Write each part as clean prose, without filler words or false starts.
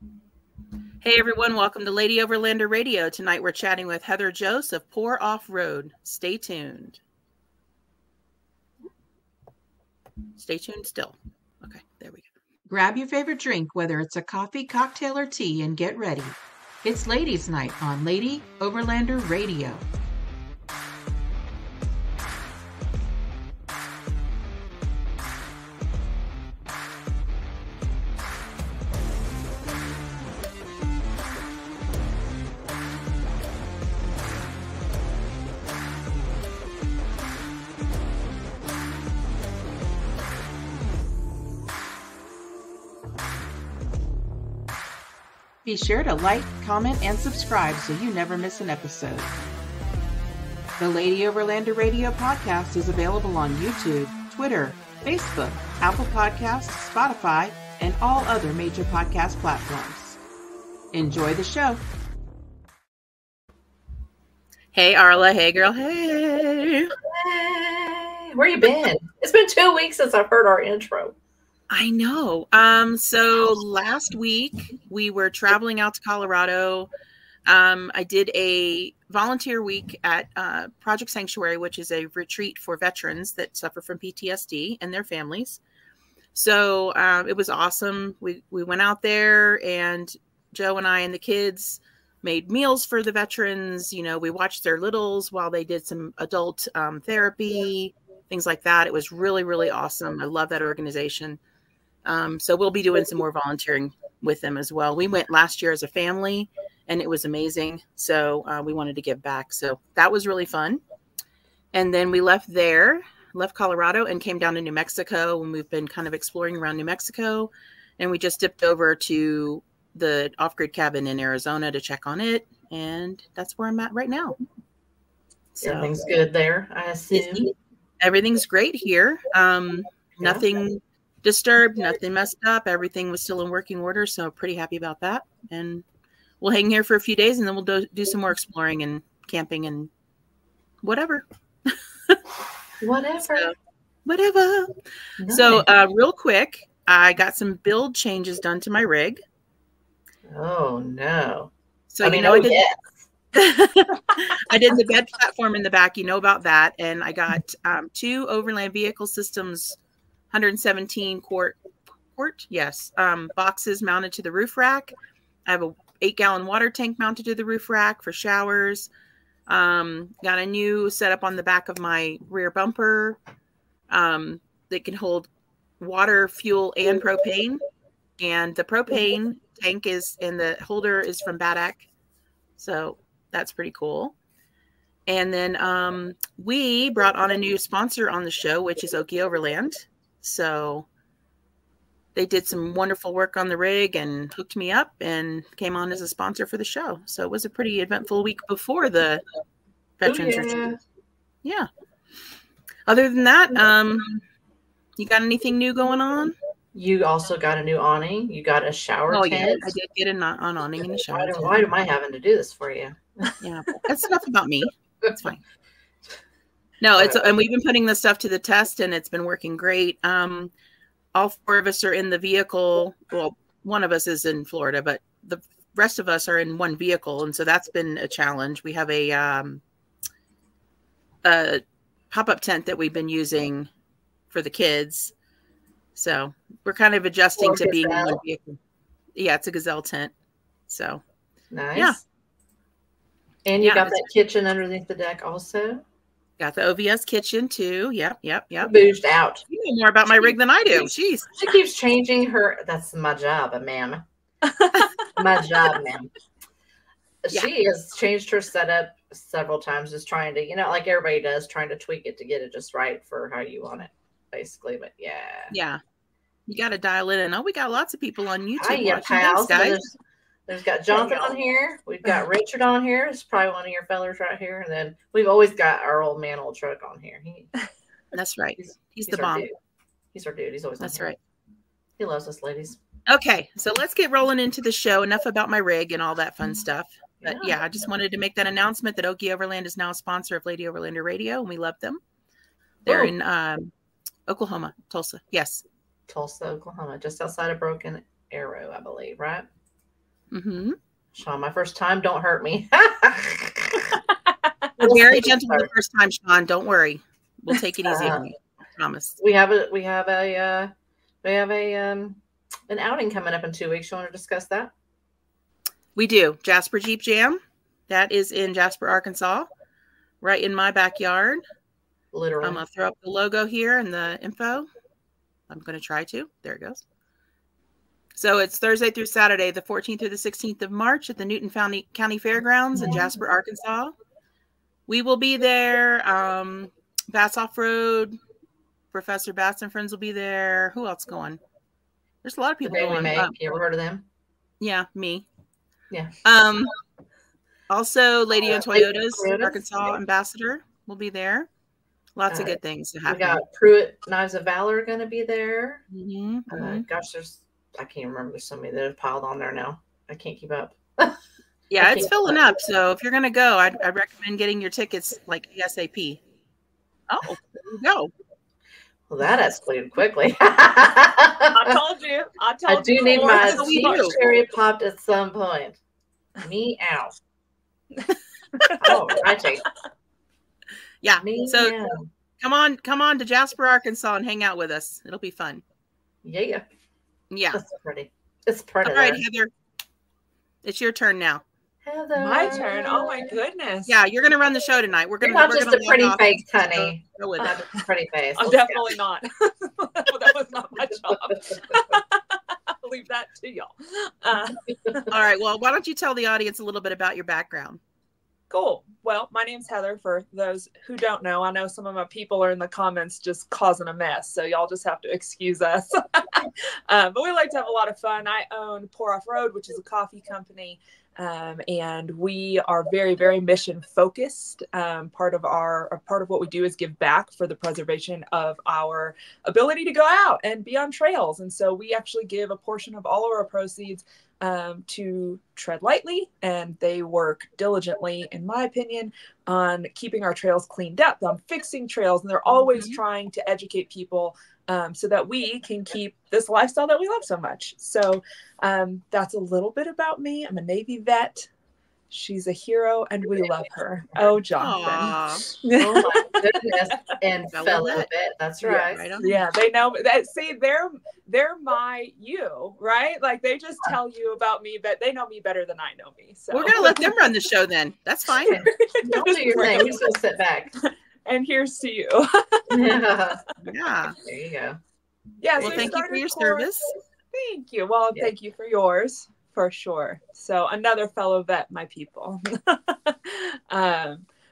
Hey everyone, welcome to Lady Overlander Radio. Tonight we're chatting with Heather Joas of Poor Offroad. Stay tuned. Stay tuned still. Okay, there we go. Grab your favorite drink, whether it's a coffee, cocktail, or tea, and get ready. It's Ladies' Night on Lady Overlander Radio. Be sure to like, comment, and subscribe so you never miss an episode. The Lady Overlander Radio podcast is available on YouTube, Twitter, Facebook, Apple Podcasts, Spotify, and all other major podcast platforms. Enjoy the show. Hey Arla, hey girl, hey. Hey, where you been? It's been 2 weeks since I've heard our intro. I know. So last week we were traveling out to Colorado. I did a volunteer week at Project Sanctuary, which is a retreat for veterans that suffer from PTSD and their families. So it was awesome. We went out there, and Joe and I and the kids made meals for the veterans. You know, we watched their littles while they did some adult therapy, things like that. It was really, really awesome. I love that organization. So we'll be doing some more volunteering with them as well. We went last year as a family, and it was amazing. So we wanted to give back. So that was really fun. And then we left Colorado and came down to New Mexico, and we've been kind of exploring around New Mexico. And we just dipped over to the off-grid cabin in Arizona to check on it. And that's where I'm at right now. So, everything's good there, I assume. Everything's great here. Nothing disturbed, nothing messed up. Everything was still in working order. So pretty happy about that. And we'll hang here for a few days, and then we'll do some more exploring and camping and whatever. Whatever. Nice. So real quick, I got some build changes done to my rig. Oh no. So I did I did the bed platform in the back, you know about that. And I got 2 Overland Vehicle Systems 117 quart, yes, boxes mounted to the roof rack. I have a 8-gallon water tank mounted to the roof rack for showers. Got a new setup on the back of my rear bumper that can hold water, fuel, and propane. And the propane tank and the holder is from Badak. So that's pretty cool. And then we brought on a new sponsor on the show, which is Okie Overland. So they did some wonderful work on the rig and hooked me up and came on as a sponsor for the show. So it was a pretty eventful week before the Veterans Retreat. Yeah. Other than that, you got anything new going on? You also got a new awning. You got a shower tent. Yeah, I did get an awning in the shower tent. Why am I having to do this for you? Yeah, that's enough about me. It's fine. No, and we've been putting this stuff to the test, and it's been working great. All 4 of us are in the vehicle. Well, one of us is in Florida, but the rest of us are in one vehicle, and so that's been a challenge. We have a pop-up tent that we've been using for the kids, so we're kind of adjusting to being in one vehicle. Yeah, it's a Gazelle tent. So nice. Yeah. And you got that kitchen underneath the deck also. Got the OVS kitchen too. Yep. Bouged out. You know more about my rig than I do. Jeez. She keeps changing her. That's my job, ma'am. My job, ma'am. Yeah. She has changed her setup several times, just trying to, like everybody does, trying to tweak it to get it just right for how you want it, basically. But yeah. Yeah. You got to dial it in. Oh, we got lots of people on YouTube. Hi, pals. Guys. There's got Jonathan on here. We've got Richard on here. It's probably one of your fellers right here. And then we've always got our old man, old truck on here. That's right. He's the bomb. Dude. He's our dude. He's always on That's here. Right. He loves us, ladies. Okay, so let's get rolling into the show. Enough about my rig and all that fun stuff. But yeah, I just wanted to make that announcement that Okie Overland is now a sponsor of Lady Overlander Radio, and we love them. They're in Oklahoma, Tulsa. Yes. Tulsa, Oklahoma, just outside of Broken Arrow, I believe, right? Mm-hmm. Sean, my first time. Don't hurt me. We're very gentle the first time, Sean. Don't worry. We'll take it easy on you. I promise. We have an outing coming up in 2 weeks. You want to discuss that? We do. Jasper Jeep Jam. That is in Jasper, Arkansas, right in my backyard. Literally. I'm going to throw up the logo here and the info. I'm going to try to. There it goes. So it's Thursday through Saturday, the 14th through the 16th of March at the Newton County Fairgrounds in Jasper, Arkansas. We will be there. Bass Offroad, Professor Bass and friends will be there. Who else going? There's a lot of people going. You ever heard of them? Yeah, me. Yeah. Also, Lady and Toyota's Arkansas ambassador will be there. Lots of good things to happen. We got Pruitt Knives of Valor going to be there. Mm-hmm. Gosh, I can't remember. There's so many that have piled on there now. I can't keep up. Yeah, it's filling up. So if you're going to go, I'd recommend getting your tickets like ASAP. Oh, there you go. Well, that escalated quickly. I told you. I do need my cherry popped at some point. Meow. Oh, righty. Yeah. So come on to Jasper, Arkansas and hang out with us. It'll be fun. Yeah. Yeah. That's pretty. It's pretty. All right, Heather. It's your turn now. Heather. My turn. Oh my goodness. Yeah, you're gonna run the show tonight. You're not just a pretty face, honey. Go with it. Pretty face. I'm definitely not. That was not my job. I'll leave that to y'all. All right. Well, why don't you tell the audience a little bit about your background? Cool. Well, my name's Heather. For those who don't know, I know some of my people are in the comments just causing a mess, so y'all just have to excuse us. But we like to have a lot of fun. I own Pour Offroad, which is a coffee company, and we are very, very mission focused. Part of what we do is give back for the preservation of our ability to go out and be on trails, and so we actually give a portion of all of our proceeds to Tread Lightly, and they work diligently, in my opinion, on keeping our trails cleaned up, on fixing trails, and they're always trying to educate people so that we can keep this lifestyle that we love so much. So that's a little bit about me. I'm a Navy vet. She's a hero, and we love her. Oh, Jonathan. Oh, my goodness. And fellow vet. That's right. Yeah, they know that. See, they're my you, right? Like, they just tell you about me, but they know me better than I know me. So we're going to let them run the show then. That's fine. Don't do your thing. We're just going to sit back. And here's to you. Yeah. There you go. Yeah. Well, thank you for your service. Thank you. Well, thank you for yours. For sure. So another fellow vet, my people.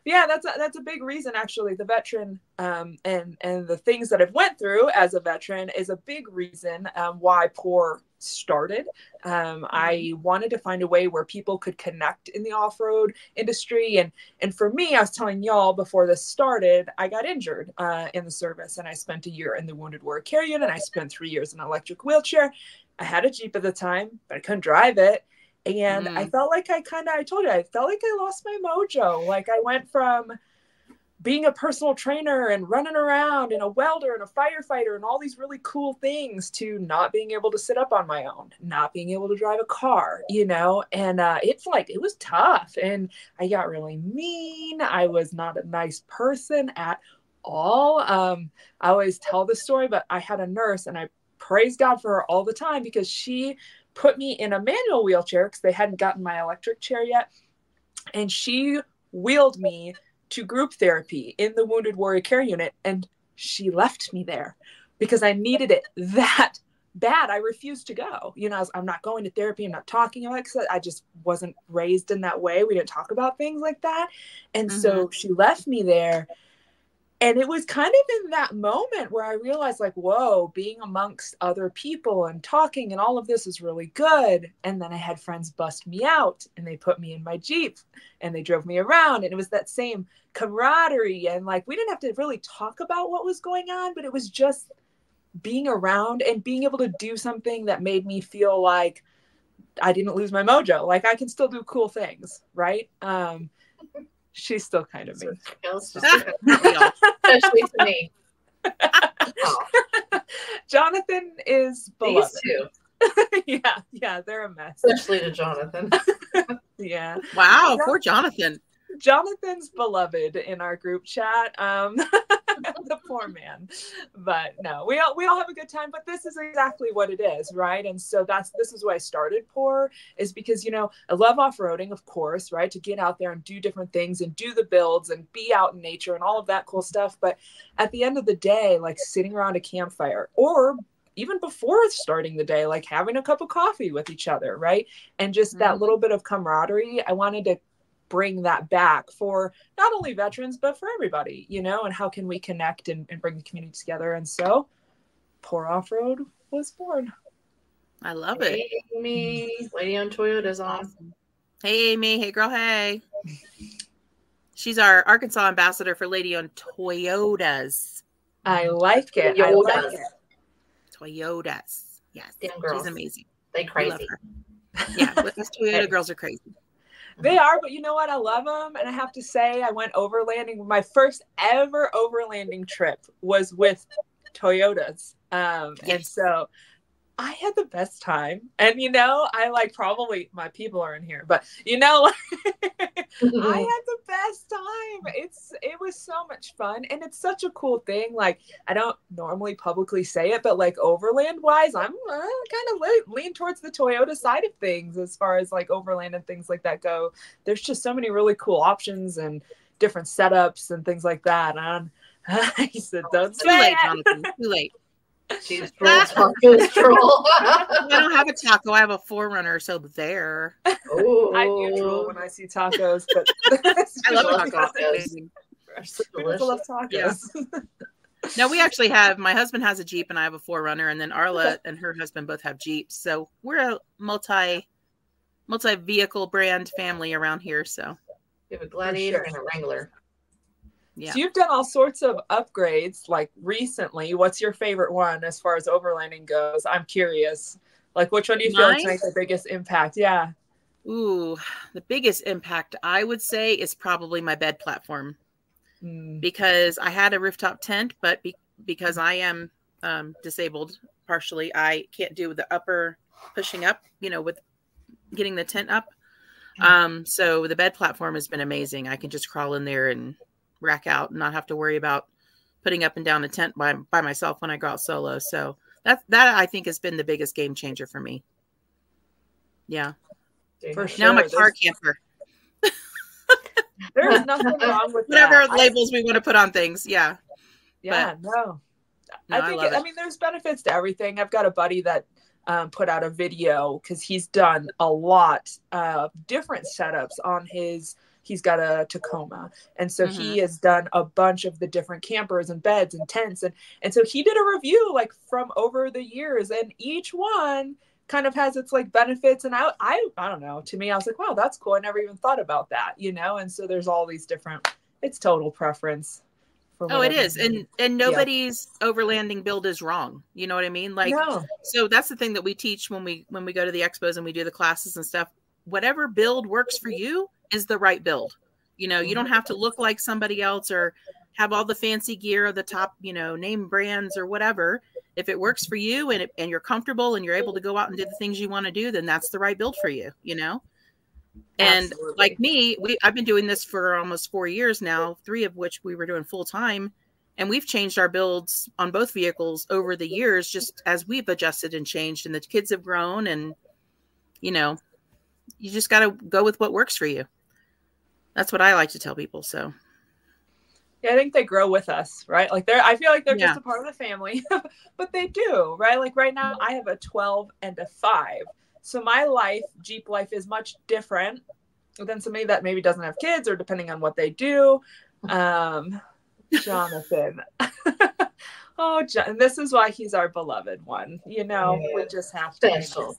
Yeah, that's a big reason, actually. The veteran and the things that I've went through as a veteran is a big reason why Pour started. I wanted to find a way where people could connect in the off-road industry. And for me, I was telling y'all before this started, I got injured in the service, and I spent a year in the Wounded Warrior Care Unit. I spent 3 years in an electric wheelchair. I had a Jeep at the time, but I couldn't drive it. And I felt like I felt like I lost my mojo. Like, I went from being a personal trainer and running around and a welder and a firefighter and all these really cool things to not being able to sit up on my own, not being able to drive a car, and it was tough. And I got really mean. I was not a nice person at all. I always tell this story, but I had a nurse, and I praise God for her all the time, because she put me in a manual wheelchair because they hadn't gotten my electric chair yet. And she wheeled me to group therapy in the Wounded Warrior Care Unit. And she left me there because I needed it that bad. I refused to go. I'm not going to therapy. I'm not talking about it because I just wasn't raised in that way. We didn't talk about things like that. And so she left me there. And it was kind of in that moment where I realized, like, whoa, being amongst other people and talking and all of this is really good. And then I had friends bust me out, and they put me in my Jeep, and they drove me around. And it was that same camaraderie. And, like, we didn't have to really talk about what was going on, but it was just being around and being able to do something that made me feel like I didn't lose my mojo. Like, I can still do cool things, right? She's still kind of mean. Especially to me. Jonathan is beloved. These two. Yeah, they're a mess. Especially to Jonathan. Yeah. Wow, poor Jonathan. Jonathan's beloved in our group chat. The poor man. But no, we all have a good time, but this is exactly what it is, right? And so this is why I started Pour, is because, you know, I love off-roading, of course, right? To get out there and do different things and do the builds and be out in nature and all of that cool stuff. But at the end of the day, like sitting around a campfire, or even before starting the day, like having a cup of coffee with each other, right? And just that little bit of camaraderie, I wanted to bring that back for not only veterans, but for everybody, you know, and how can we connect and bring the community together. And so Pour Off-Road was born. I love it. Hey, Amy. Lady on Toyota's on. Awesome. Hey, Amy. Hey, girl. Hey. She's our Arkansas ambassador for Lady on Toyotas. I like it. Toyotas. I like it. Toyotas. Yes. Damn girls. She's amazing. They crazy. Yeah, but us Toyota girls are crazy. They are, but you know what? I love them. And I have to say, I went overlanding. My first ever overlanding trip was with Toyotas. And so I had the best time. And, you know, I like probably my people are in here, but, you know, I had the best time. It was so much fun. And it's such a cool thing. Like, I don't normally publicly say it, but like overland wise, I'm kind of lean towards the Toyota side of things as far as like overland and things like that go. There's just so many really cool options and different setups and things like that. And I said, don't say Too late, it. Jonathan. Too late. She's tacos troll. I don't have a taco. I have a Forerunner, so there. Ooh. I'm neutral when I see tacos, but I love love tacos. tacos. I love tacos. Yeah. No, we actually have, my husband has a Jeep and I have a Forerunner, and then Arla and her husband both have Jeeps. So we're a multi-vehicle brand family around here. So You have a Gladiator and a Wrangler. yeah. So you've done all sorts of upgrades like recently. What's your favorite one as far as overlanding goes? I'm curious. Like, which one do you feel like makes the biggest impact? Yeah. Ooh, the biggest impact I would say is probably my bed platform, because I had a rooftop tent, but because I am disabled partially, I can't do the upper pushing up, you know, with getting the tent up. So the bed platform has been amazing. I can just crawl in there and rack out and not have to worry about putting up and down a tent by myself when I go out solo. So that I think has been the biggest game changer for me. Yeah. For sure. Now I'm a car camper. There's nothing wrong with whatever that. labels we want to put on things. Yeah. Yeah, but, no. I think, I mean, there's benefits to everything. I've got a buddy that put out a video because he's done a lot of different setups on he's got a Tacoma. And so he has done a bunch of the different campers and beds and tents. And so he did a review like from over the years, and each one kind of has its like benefits. And I don't know, to me, I was like, wow, that's cool. I never even thought about that, you know? And so there's all these different, it's total preference. Oh, it is. And nobody's overlanding build is wrong. You know what I mean? Like, so that's the thing that we teach when we go to the expos and we do the classes and stuff. Whatever build works for you is the right build. You know, you don't have to look like somebody else or have all the fancy gear or the top, you know, name brands or whatever. If it works for you and you're comfortable and you're able to go out and do the things you want to do, then that's the right build for you, you know? And Absolutely. like me, I've been doing this for almost 4 years now, 3 of which we were doing full time. And we've changed our builds on both vehicles over the years, just as we've adjusted and changed and the kids have grown. And, you know, you just got to go with what works for you. That's what I like to tell people. So. Yeah, I think they grow with us, right? Like I feel like they're just a part of the family, but they do, right? Like right now I have a 12 and a 5. So my Jeep life is much different than somebody that maybe doesn't have kids or depending on what they do. Jonathan. And this is why he's our beloved one. You know, we just have to. Special.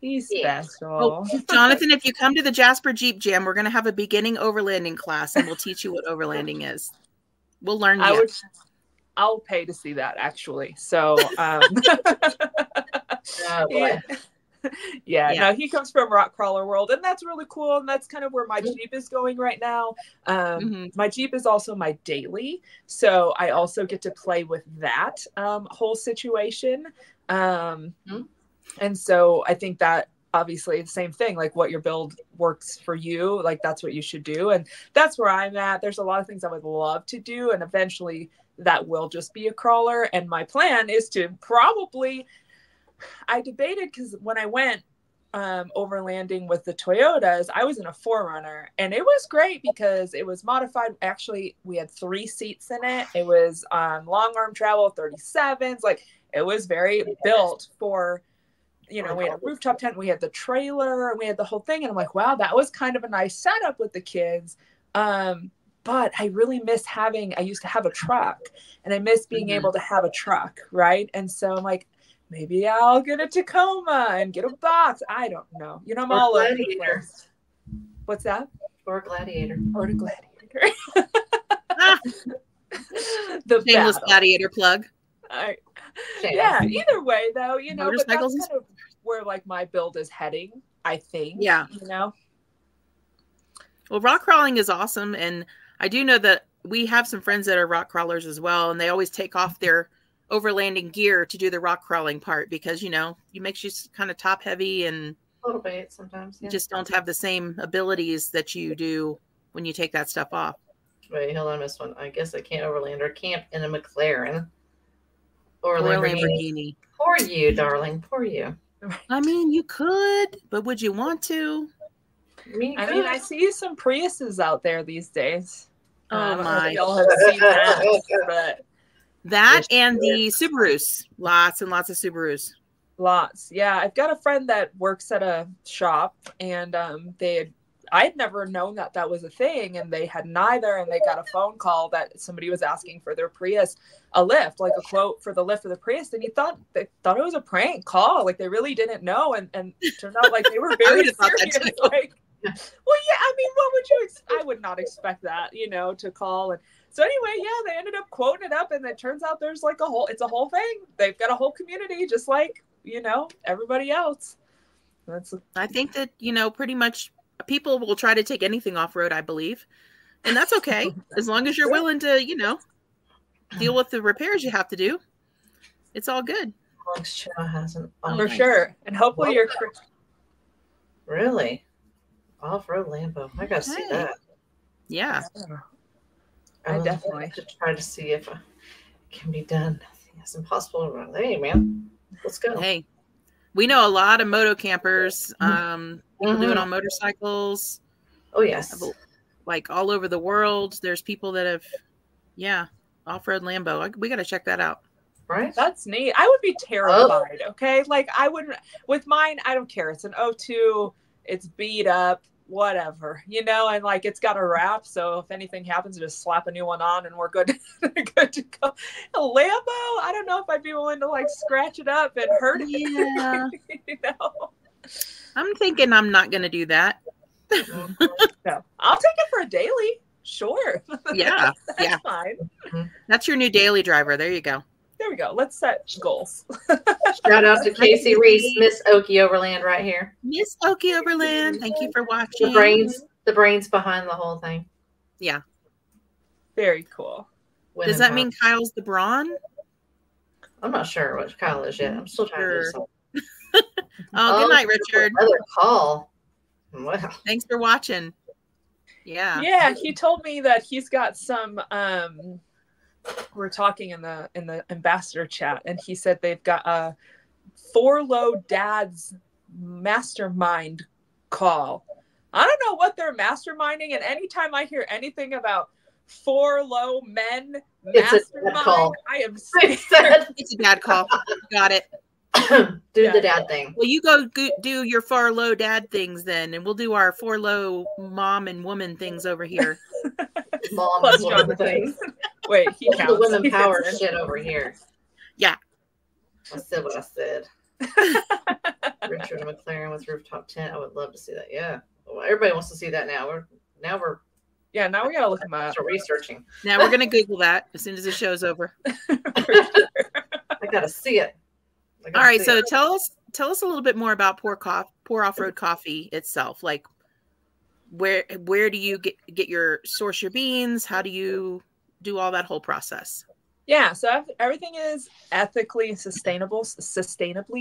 He's special. Oh, Jonathan, if you come to the Jasper Jeep Jam, we're going to have a beginning overlanding class and we'll teach you what overlanding is. We'll learn you. I'll pay to see that actually. So, no, he comes from Rock Crawler World, and that's really cool. And that's kind of where my Jeep is going right now. My Jeep is also my daily, so I also get to play with that whole situation. And so I think that obviously the same thing, like what your build works for you, like that's what you should do. And that's where I'm at. There's a lot of things I would love to do. And eventually that will just be a crawler. And my plan is to probably, I debated because when I went overlanding with the Toyotas, I was in a 4Runner, and it was great because it was modified. Actually, we had 3 seats in it. It was long arm travel, 37s. Like it was very built for, you know, we had a rooftop tent, we had the trailer, we had the whole thing. And I'm like, wow, that was kind of a nice setup with the kids. But I really miss I used to have a truck, and I miss being able to have a truck. Right. And so I'm like, maybe I'll get a Tacoma and get a box. I don't know. You know, I'm all over the place. What's that? Or a Gladiator. Or a Gladiator. The shameless Gladiator plug. Yeah, either way though, you know, but that's kind of where like my build is heading, I think. Yeah. You know? Well, rock crawling is awesome. And I do know that we have some friends that are rock crawlers as well. And they always take off their overlanding gear to do the rock crawling part because, you know, it makes you kind of top heavy and a little bit sometimes. Yeah. You just don't have the same abilities that you do when you take that stuff off. Wait, hold on, I missed one. I guess I can't overland or camp in a McLaren or a Lamborghini. Poor you, darling. Poor you. I mean, you could, but would you want to? I mean, I see some Priuses out there these days. Oh my! Y'all have seen that, but that and the Subarus, lots and lots of Subarus. Lots, yeah. I've got a friend that works at a shop, and I'd never known that was a thing, and they had neither, and they got a phone call that somebody was asking for their Prius a lift, like a quote for the lift of the Prius, and they thought it was a prank call, like they really didn't know, and it turned out like they were very serious. Like, well, yeah, I mean, what would you? I would not expect that, you know, to call. And so anyway, yeah, they ended up quoting it up, and it turns out there's like it's a whole thing. They've got a whole community, just like, you know, everybody else. I think that, you know, pretty much people will try to take anything off-road, I believe. And that's okay. As long as you're willing to, you know, deal with the repairs you have to do. It's all good. Alex Chow hasn't. For sure. And hopefully you're... Really? Off-road Lambo. I gotta see that. Yeah. I definitely have to try to see if it can be done. I think it's impossible. Hey, man. Let's go. Hey, we know a lot of moto campers. People do it on motorcycles. Oh, yes. Like all over the world. There's people that have, off-road Lambo. We got to check that out. Right? That's neat. I would be terrified, okay? Like, I wouldn't, with mine, I don't care. It's an 02. It's beat up, whatever, you know, and like it's got a wrap. So if anything happens, just slap a new one on and we're good, good to go. A Lambo, I don't know if I'd be willing to like scratch it up and hurt it. Yeah. You know? I'm thinking I'm not going to do that. No, I'll take it for a daily. Sure. Yeah. That's fine. That's your new daily driver. There you go. There we go. Let's set goals. Shout out to Casey Reese, Miss Okie Overland right here. Miss Okie Overland. Thank you for watching. The brains behind the whole thing. Yeah. Very cool. Does that mean Kyle's the brawn? I'm not sure what Kyle is yet. I'm still trying to do something. Good night, Richard. Another call. Wow. Thanks for watching. Yeah. Yeah, he told me that he's got some we're talking in the ambassador chat, and he said they've got a 4-low dads mastermind call. I don't know what they're masterminding, and anytime I hear anything about 4-low men mastermind, I am scared. It's a dad call. Got it. Do the dad thing. Well, you go do your 4-low dad things then, and we'll do our 4-low mom and woman things over here. Mom and woman things. Wait, he counts. The women power shit over here. Yeah. I said what I said. Richard McLaren with rooftop tent. I would love to see that. Yeah. Well, everybody wants to see that now. Now we gotta look them up. Researching. Now we're gonna Google that as soon as the show's over. I gotta see it. All right, so tell us a little bit more about Pour Off-Road Coffee itself. Like, where do you source your beans? How do you do all that whole process? Yeah, so everything is ethically sustainably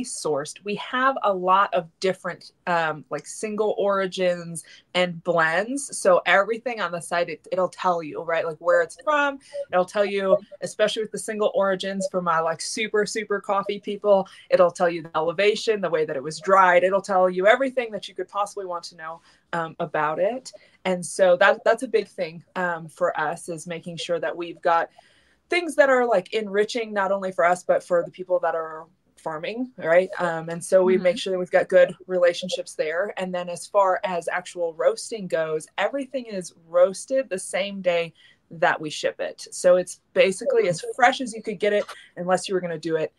sourced. We have a lot of different like single origins and blends. So everything on the site, it'll tell you, right, like where it's from. It'll tell you, especially with the single origins for my like super coffee people, it'll tell you the elevation, the way that it was dried. It'll tell you everything that you could possibly want to know about it. And so that's a big thing for us, is making sure that we've got things that are like enriching not only for us but for the people that are farming, right? And so we make sure that we've got good relationships there. And then as far as actual roasting goes, everything is roasted the same day that we ship it. So it's basically as fresh as you could get it, unless you were going to do it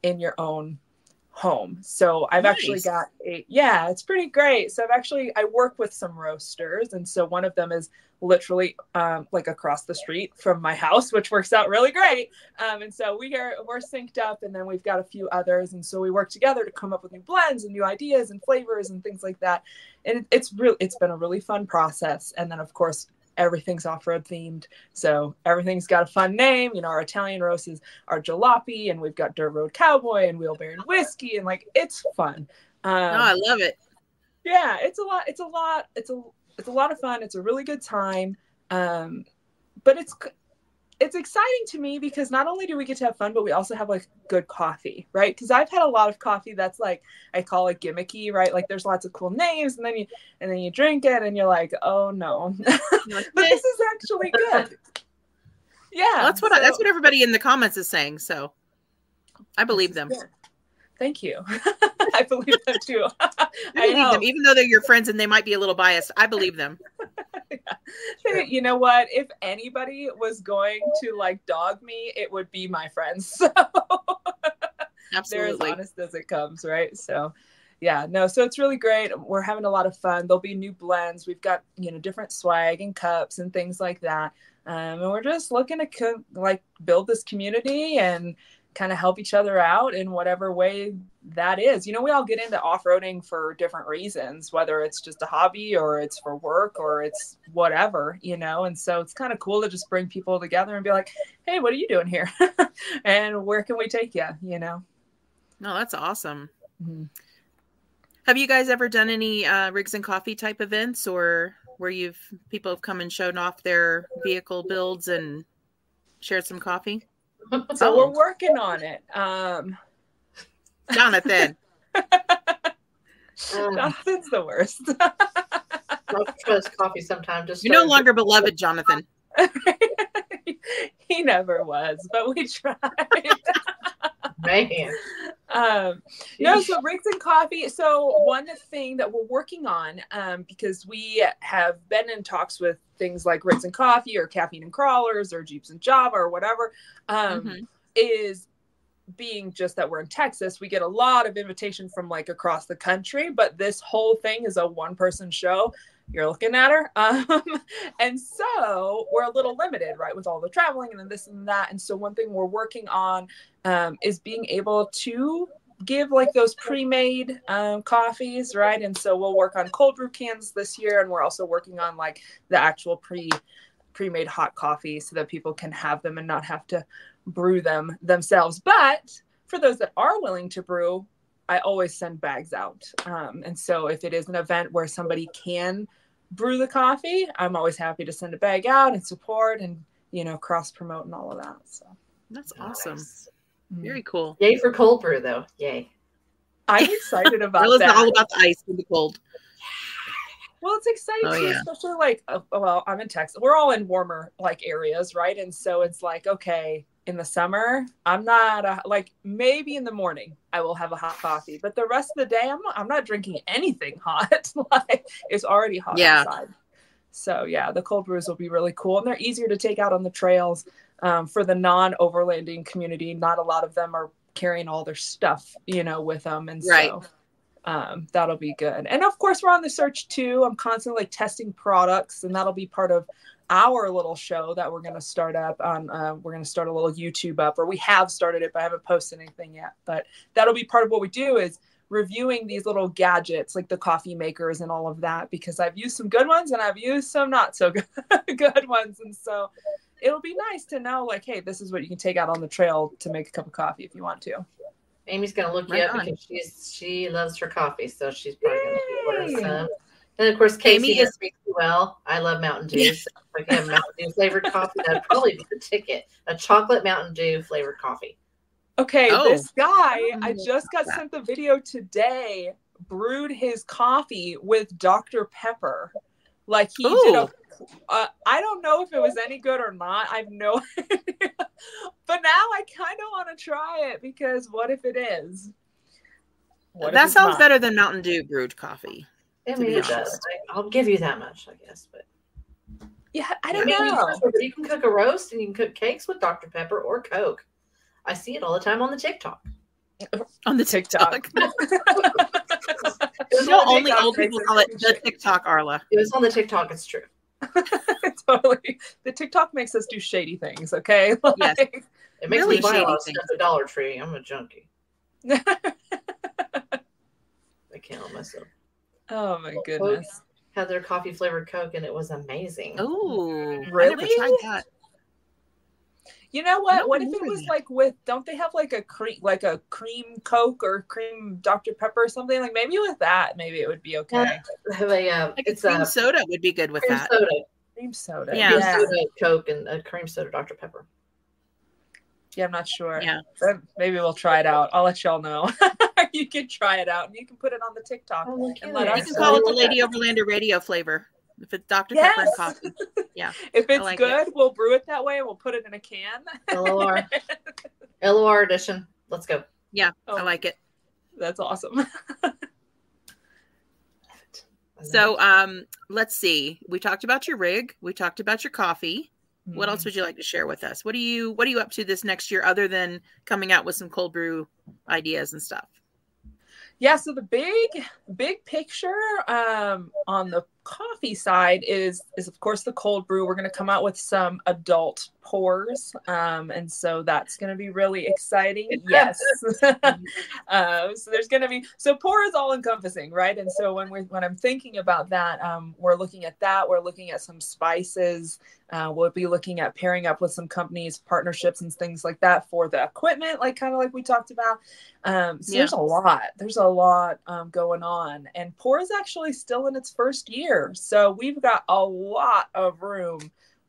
in your own home. So I've actually got it's pretty great. So I work with some roasters, and so one of them is literally like across the street from my house, which works out really great. And so we're synced up, and then we've got a few others, and so we work together to come up with new blends and new ideas and flavors and things like that. And it's been a really fun process. And then of course everything's off-road themed, so everything's got a fun name. You know, our Italian roast is our jalopy, and we've got Dirt Road Cowboy and Wheelbarrow Whiskey, and like it's fun. I love it. Yeah, it's a lot of fun. It's a really good time. But it's exciting to me because not only do we get to have fun, but we also have like good coffee, right? Because I've had a lot of coffee that's like, I call it gimmicky, right? Like there's lots of cool names, and then you drink it and you're like, oh no. But this is actually good. Yeah. Well, that's what everybody in the comments is saying. So I believe them. Good. Thank you. I believe them too. I believe them, even though they're your friends and they might be a little biased. I believe them. Yeah. You know what? If anybody was going to like dog me, it would be my friends. So absolutely, they're as honest as it comes, right? So yeah, no. So it's really great. We're having a lot of fun. There'll be new blends. We've got different swag and cups and things like that. And we're just looking to like build this community and kind of help each other out in whatever way that is. We all get into off-roading for different reasons, whether it's just a hobby or it's for work or it's whatever, and so it's kind of cool to just bring people together and be like, hey, what are you doing here? And where can we take you? No, that's awesome. Mm-hmm. Have you guys ever done any Rigs and Coffee type events, or where people have come and shown off their vehicle builds and shared some coffee? So we're working on it. Jonathan. Jonathan's the worst. I'll trust coffee sometime. You're no longer beloved, Jonathan. He never was, but we tried. Man. No, so Rigs and Coffee. So one thing that we're working on, because we have been in talks with things like Rigs and Coffee or Caffeine and Crawlers or Jeeps and Java or whatever, is being just that we're in Texas. We get a lot of invitation from like across the country, but this whole thing is a one-person show. You're looking at her. And so we're a little limited, right, with all the traveling and then this and that. And so one thing we're working on is being able to give like those pre-made coffees, right? And so we'll work on cold brew cans this year, and we're also working on like the actual pre-made hot coffee so that people can have them and not have to brew them themselves. But for those that are willing to brew, I always send bags out. And so if it is an event where somebody can brew the coffee, I'm always happy to send a bag out and support and, cross promote and all of that. So that's awesome. Nice. Very cool. Yay for cold brew though. Yay. I'm excited about that. It's all about the ice in the cold. Well, it's exciting too, especially like, I'm in Texas. We're all in warmer like areas, right? And so it's like, okay, in the summer, I'm not like maybe in the morning I will have a hot coffee, but the rest of the day I'm not drinking anything hot. Like it's already hot outside. So yeah, the cold brews will be really cool, and they're easier to take out on the trails for the non-overlanding community. Not a lot of them are carrying all their stuff, with them, and so that'll be good. And of course, we're on the search too. I'm constantly like testing products, and that'll be part of our little show that we're going to start up on. We're going to start a little YouTube up, or we have started it, but I haven't posted anything yet. But that'll be part of what we do, is reviewing these little gadgets like the coffee makers and all of that, because I've used some good ones and I've used some not so good ones. And so it'll be nice to know, like, hey, this is what you can take out on the trail to make a cup of coffee if you want to. Amy's gonna look you Right up on. because she loves her coffee, so she's probably gonna order Yay! some. And of course, Casey Amy is- knows me too well. I love Mountain Dew. So if I have Mountain Dew flavored coffee, that'd probably be the ticket. A chocolate Mountain Dew flavored coffee. Okay, Oh. this guy, I Mm, just got that. sent the video today, brewed his coffee with Dr. Pepper. Like he did a, I don't know if it was any good or not. I have no idea. But now I kind of want to try it because what if it is? What if That it's sounds not? better than Mountain Dew brewed coffee. I To mean, be it honest. does. I'll give you that much, I guess. But Yeah, I I don't mean, know. you can cook a roast and you can cook cakes with Dr. Pepper or Coke. I see it all the time on the TikTok. On the TikTok. It was No, on the only TikTok. old people call it the TikTok, Arla. It was on the TikTok. It's true. Totally. The TikTok makes us do shady things, okay? Yes. It makes Really me buy a shady lot of things. stuff at Dollar Tree. I'm a junkie. I can't help myself. Oh my goodness. Had their coffee flavored Coke and it was amazing. Oh, I Really? never tried that. You know I what? don't What if it remember was that. like with, don't they have like a cream Coke or cream Dr. Pepper or something? Like maybe with that, maybe it would be okay. Have a Like it's a cream a soda would be good with cream that. soda. Cream soda. Yeah. Cream Yeah. soda Coke and a cream soda Dr. Pepper. Yeah, I'm not sure. Yeah. But maybe we'll try it out. I'll let y'all know. You can try it out and you can put it on the TikTok. Oh, look And at let it. us You can know. call it the Look at Lady Overlander radio flavor. If it's Dr. Pepper and Yes. coffee. Yeah. If it's like good, we'll brew it that way and we'll put it in a can. LOR. LOR edition. Let's go. Yeah. Oh. I like it. That's awesome. So let's see. We talked about your rig. We talked about your coffee. What else would you like to share with us? What are you up to this next year other than coming out with some cold brew ideas and stuff? Yeah, so the big picture on the coffee side is of course the cold brew. We're going to come out with some adult pours, and so that's going to be really exciting. Yes. So there's going to be, so pour is all encompassing, right? And so when I'm thinking about that, we're looking at that. We're looking at some spices. We'll be looking at pairing up with some companies, partnerships, and things like that for the equipment, like kind of like we talked about. There's a lot going on, and pour is actually still in its first year, so we've got a lot of room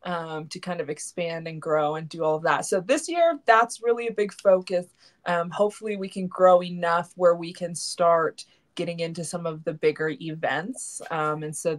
to kind of expand and grow and do all of that. So this year, that's really a big focus. Hopefully we can grow enough where we can start getting into some of the bigger events, and so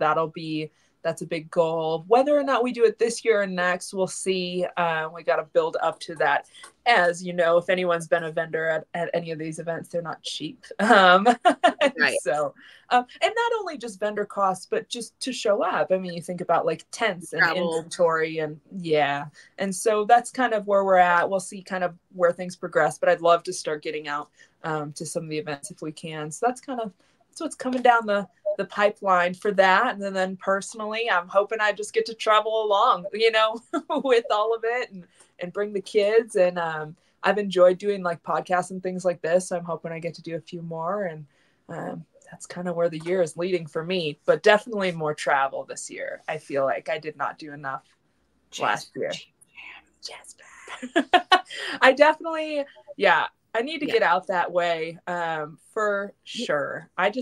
that's a big goal. Whether or not we do it this year or next, we'll see. We got to build up to that. As you know, if anyone's been a vendor at any of these events, they're not cheap. Right. So, and not only just vendor costs, but just to show up. I mean, you think about like tents and Travel. inventory and yeah. And so that's kind of where we're at. We'll see kind of where things progress, but I'd love to start getting out to some of the events if we can. So that's what's coming down the pipeline for that. And then personally, I'm hoping I just get to travel along, with all of it and bring the kids. And I've enjoyed doing like podcasts and things like this. So I'm hoping I get to do a few more. And that's kind of where the year is leading for me, but definitely more travel this year. I feel like I did not do enough last year. I definitely, I need to get out that way for sure. I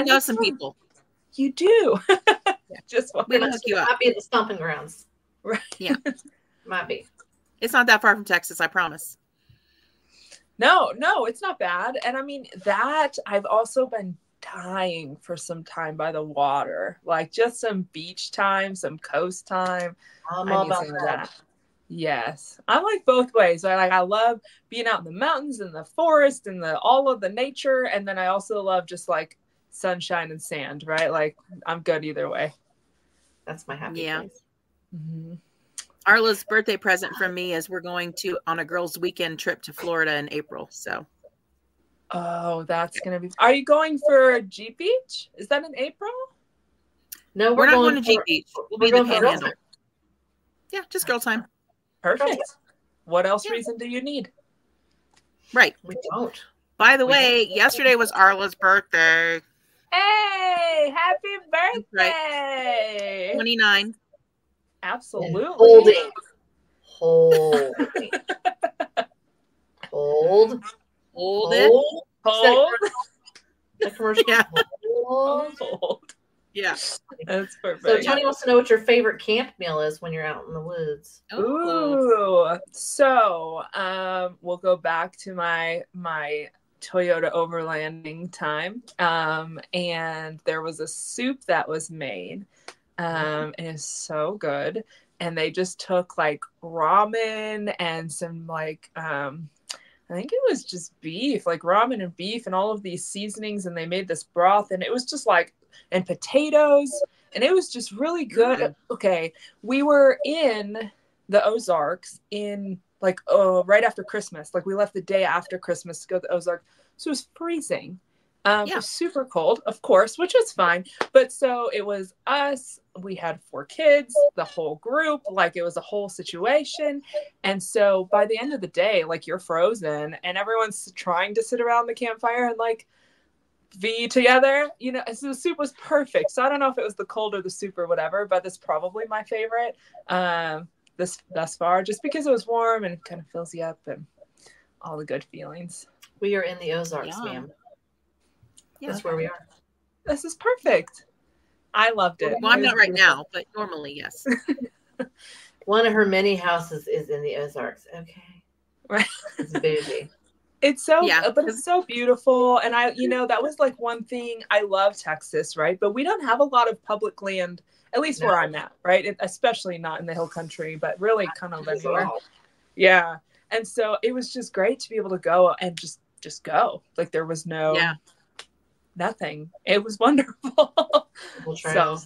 know some people. You do. Just we will hook you up. Might be at the stomping grounds. Right. Yeah. Might be. It's not that far from Texas, I promise. No, it's not bad. And I mean that I've also been dying for some time by the water, like just some beach time, some coast time. I'm all about that. Yes, I like both ways. I love being out in the mountains and the forest and all of the nature, and then I also love just like sunshine and sand. Right, like I'm good either way. That's my happy place. Mm-hmm. Arla's birthday present from me is we're going on a girls' weekend trip to Florida in April. So, oh, that's gonna be. Are you going for G Beach? Is that in April? No, we're not going to G Beach. We'll be the Panhandle. Yeah, just girl time. Perfect. What else reason do you need? Right. We don't. By the way, yesterday was Arla's birthday. Hey, happy birthday! Right. 29. Absolutely. Hold. Hold. Hold it. Hold. The commercial. Yeah. Hold. Yeah. That's perfect. So Tony wants to know what your favorite camp meal is when you're out in the woods. Ooh. So we'll go back to my Toyota overlanding time. And there was a soup that was made. And it's so good. And they just took like ramen and some like I think it was just beef, like ramen and beef and all of these seasonings, and they made this broth, and it was just like, and potatoes, and it was just really good. Okay, we were in the Ozarks in like right after Christmas. Like we left the day after Christmas to go to the Ozarks, so it was freezing. It was super cold, of course, which was fine. But so it was us. We had 4 kids, the whole group. Like it was a whole situation. And so by the end of the day, like you're frozen and everyone's trying to sit around the campfire and like be together. You know, so the soup was perfect. So I don't know if it was the cold or the soup or whatever, but it's probably my favorite this thus far, just because it was warm and it kind of fills you up and all the good feelings. We are in the Ozarks, ma'am. Yeah. That's where we are. This is perfect. I loved it. Well, I'm not right now, but normally, yes. One of her many houses is in the Ozarks. Okay. Right. It's bougie. It's so, but it's so beautiful. And that was like one thing. I love Texas, right? But we don't have a lot of public land, at least where I'm at, right? Especially not in the hill country, but really kind of everywhere. Yeah. And so it was just great to be able to go and just go. Like there was nothing. It was wonderful. So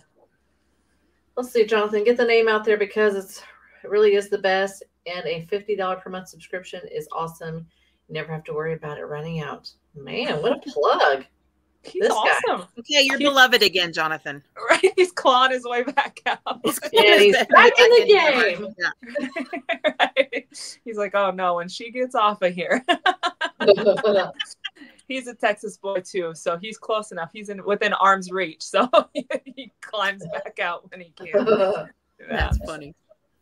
let's see, Jonathan, get the name out there because it really is the best, and a $50 per month subscription is awesome. You never have to worry about it running out. Man, what a plug. He's awesome. Okay, you're beloved again, Jonathan. Right? He's clawing his way back out. He's back in the game. Yeah. Right? He's like, oh no, when she gets off of here. He's a Texas boy too, so he's close enough. He's within arm's reach, so he climbs back out when he can. That's funny.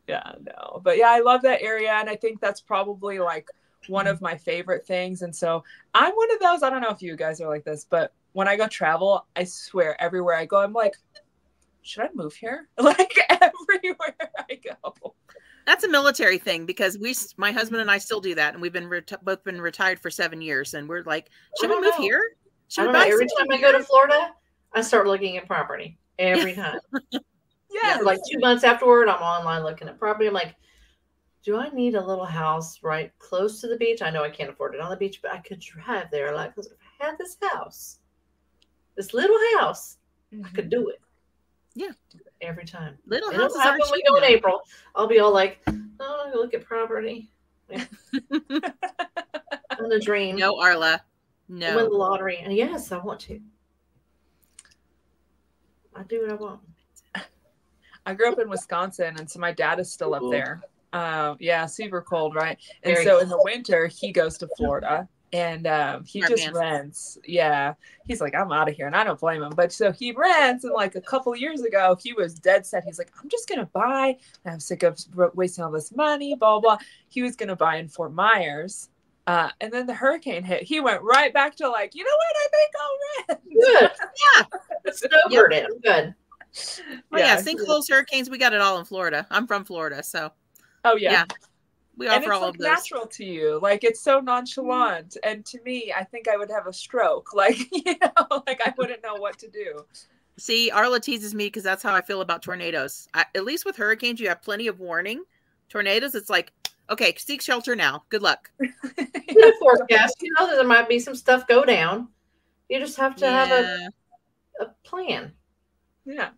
Yeah, no, but yeah, I love that area, and I think that's probably like one of my favorite things. And so I'm one of those. I don't know if you guys are like this, but when I go travel, I swear everywhere I go, I'm like, should I move here? Like everywhere I go. That's a military thing because my husband and I still do that, and we've been both been retired for 7 years, and we're like, should we move here? Every time I go to Florida, I start looking at property every time. Yeah, like 2 months afterward, I'm online looking at property. I'm like, do I need a little house right close to the beach? I know I can't afford it on the beach, but I could drive there. Like, if I had this house, this little house, I could do it. Yeah. Every time. Little houses when we go in April, I'll be all like, oh, look at property. Yeah. On a dream. No, Arla. No. Win the lottery. And yes, I want to. I do what I want. I grew up in Wisconsin, and so my dad is still up there. Yeah, super cold, right? And Very so cold. in the winter, he goes to Florida. And he just rents. Yeah. He's like, I'm out of here. And I don't blame him. But so he rents. And like a couple of years ago, he was dead set. He's like, I'm just going to buy. I'm sick of wasting all this money, blah, blah. He was going to buy in Fort Myers. And then the hurricane hit. He went right back to like, you know what? I think I'll rent. Good. Yeah. Snowbird him. Good. Well, yeah. Sinkholes, hurricanes, we got it all in Florida. I'm from Florida. So. Oh, yeah. We offer all like of those. Natural to you, like it's so nonchalant, and to me, I think I would have a stroke. Like like I wouldn't know what to do. See, Arla teases me because that's how I feel about tornadoes. At least with hurricanes, you have plenty of warning. Tornadoes, it's like, okay, seek shelter now. Good luck. In a forecast, you know that there might be some stuff go down. You just have to have a plan. Yeah.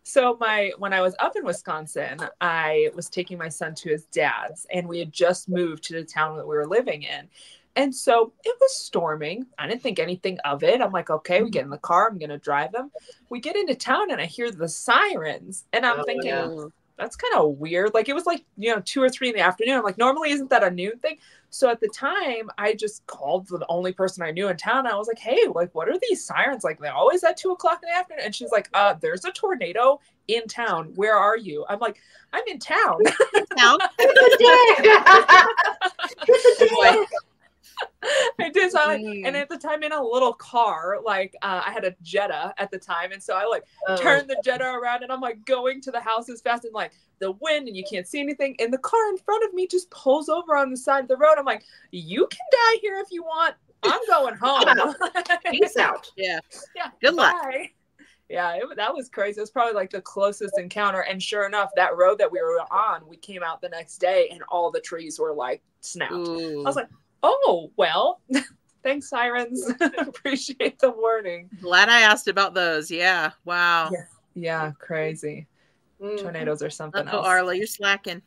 So when I was up in Wisconsin, I was taking my son to his dad's, and we had just moved to the town that we were living in. And so it was storming. I didn't think anything of it. I'm like, okay, we get in the car. I'm going to drive him. We get into town and I hear the sirens, and I'm thinking, that's kind of weird. Like, it was like, 2 or 3 in the afternoon. I'm like, normally isn't that a noon thing? So at the time, I just called the only person I knew in town. I was like, hey, like, what are these sirens? Like, they're always at 2 o'clock in the afternoon. And she's like, there's a tornado in town. Where are you? I'm like, I'm in town. Town? I did. So and at the time in a little car, like I had a Jetta at the time. And so I like turned the Jetta around and I'm like going to the house as fast and like the wind and you can't see anything. And the car in front of me just pulls over on the side of the road. I'm like, you can die here if you want. I'm going home. Peace out. Yeah. Yeah. Good luck. Bye. Yeah, that was crazy. It was probably like the closest encounter. And sure enough, that road that we were on, we came out the next day and all the trees were like snapped. Ooh. I was like, oh, well, thanks, sirens. Appreciate the warning. Glad I asked about those. Yeah. Wow. Yeah, crazy. Tornadoes are something else. Arla, you're slacking.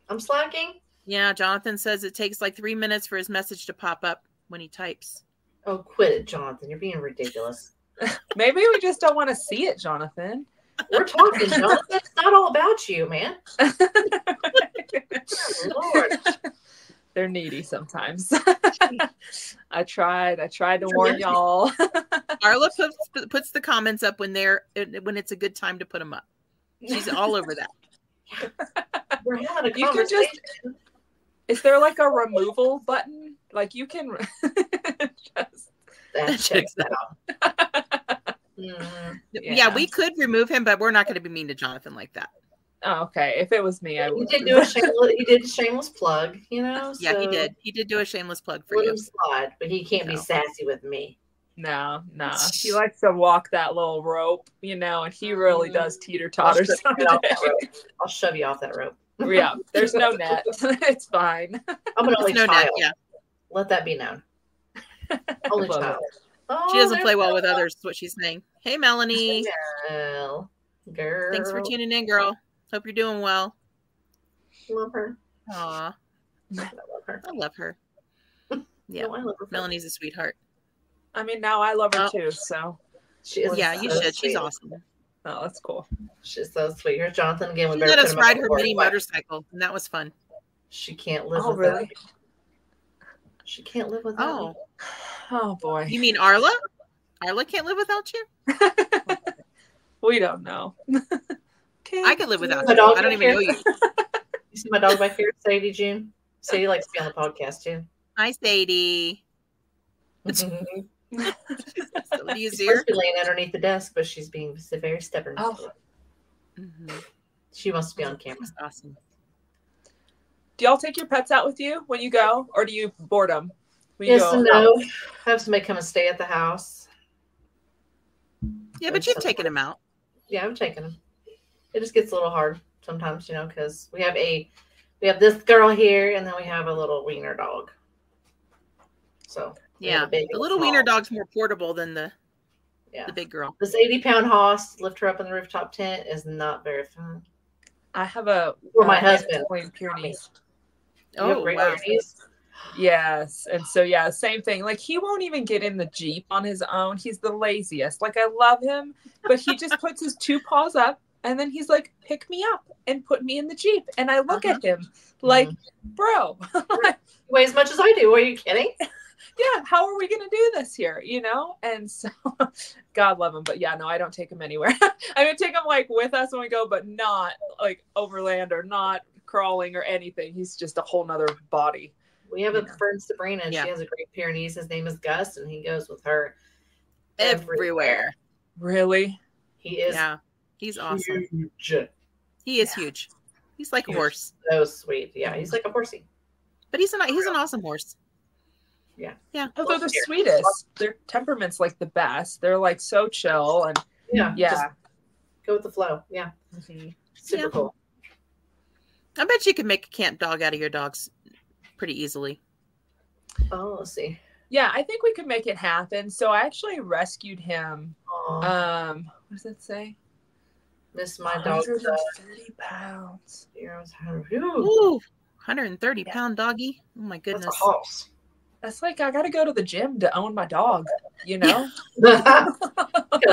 I'm slacking? Yeah, Jonathan says it takes like 3 minutes for his message to pop up when he types. Oh, quit it, Jonathan. You're being ridiculous. Maybe we just don't want to see it, Jonathan. We're talking, Jonathan. It's not all about you, man. Lord. They're needy sometimes. I tried to warn y'all. Arla puts the comments up when it's a good time to put them up. She's all over that. We're having a You can conversation. Is there like a removal button? Like you can just That checks out. Yeah, we could remove him, but we're not going to be mean to Jonathan like that. Oh, okay. If it was me, I would. He did do a shameless plug, So yeah, he did. He did do a shameless plug for let you. him slide, but he can't be sassy with me. No. He likes to walk that little rope, and he really does teeter-totter someday. I'll shove you off that rope. Yeah, there's no net. It's fine. I'm an only child. Net, yeah. Let that be known. Only child. Oh, she doesn't play well with others, is what she's saying. Hey, Melanie. Girl. Thanks for tuning in, girl. Hope you're doing well. Love her. Aw. I love her. I love her. Yeah. No, I love her. Melanie's a sweetheart. I mean, now I love her too, so. She is you should. She's awesome. Oh, that's cool. She's so sweet. Here's Jonathan again. She let us ride her mini motorcycle, and that was fun. She can't live without really? She can't live without me. Oh, boy. You mean Arla? Arla can't live without you? We don't know. I could live without you. I don't even know you. You see my dog back here, Sadie June? Sadie likes to be on the podcast, too. Hi, Sadie. She's You see supposed her? to be laying underneath the desk, but she's being very stubborn. Oh. She wants to be on camera. That's awesome. Do y'all take your pets out with you when you go, or do you board them? Yes and no. Have somebody come and stay at the house. Yeah, but you've taken them out. Yeah, I've taken them. It just gets a little hard sometimes, because we have this girl here, and then we have a little wiener dog. So yeah, the little wiener dog's more portable than the big girl. This 80-pound hoss, lift her up in the rooftop tent, is not very fun. I have a for my husband. Pyrenees. Oh, wow. Yes. And so, yeah, same thing. Like, he won't even get in the Jeep on his own. He's the laziest. Like, I love him, but he just puts his 2 paws up and then he's like, pick me up and put me in the Jeep. And I look at him like, bro. Weigh as much as I do. Are you kidding? Yeah. How are we going to do this here? And so God love him. But yeah, no, I don't take him anywhere. I would take him like with us when we go, but not like overland or not crawling or anything. He's just a whole nother body. We have a friend, Sabrina, and she has a great Pyrenees. His name is Gus, and he goes with her everywhere. Really? He is. Yeah, he's awesome. Huge. He is huge. He's like a horse. So sweet. Yeah, he's like a horsey. But he's an awesome horse. Yeah. Yeah. Oh, they're the sweetest. Their temperament's like the best. They're like so chill and just go with the flow. Yeah. Super cool. I bet you could make a camp dog out of your dogs pretty easily. Oh, let's see. Yeah, I think we could make it happen. So I actually rescued him. What does it say? Miss my dog. 130 pounds. Ooh, 130-pound doggy. Oh my goodness. That's a horse. That's like, I got to go to the gym to own my dog, Gotta